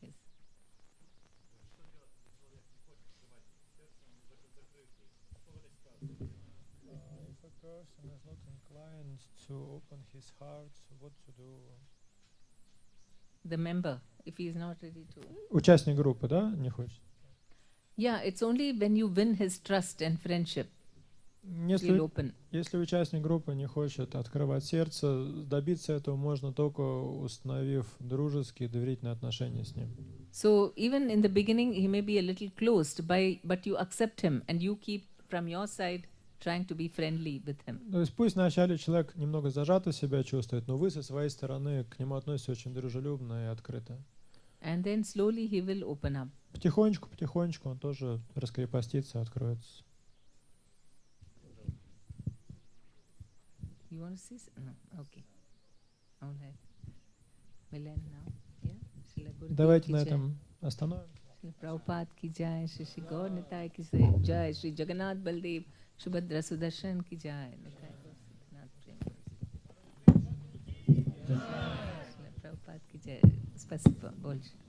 Yes. If a person is not inclined to open his heart, what to do? The member, if he is not ready to. Участник группы, да, не хочет? Yeah, it's only when you win his trust and friendship he'll open. Если участник группы не хочет открывать сердце, добиться этого можно только установив дружеские, доверительные отношения с ним. So even in the beginning he may be a little closed, but you accept him and you keep from your side trying to be friendly with him. То есть пусть вначале человек немного зажато себя чувствует, но вы со своей стороны к нему относитесь очень дружелюбно и открыто. And then slowly he will open up. Потихонечку он тоже раскрепостится, откроется. You want to see? No. Okay. All right. We'll end now. Yeah. Давайте на этом остановимся. Prabhupada ki jai, Shri Gaur Nitai ki jai, Shri Jagannath Baldev, Subhadra Sudarshan ki jai. Nitai Gaur Prabhupada ki jai. Спасибо большое.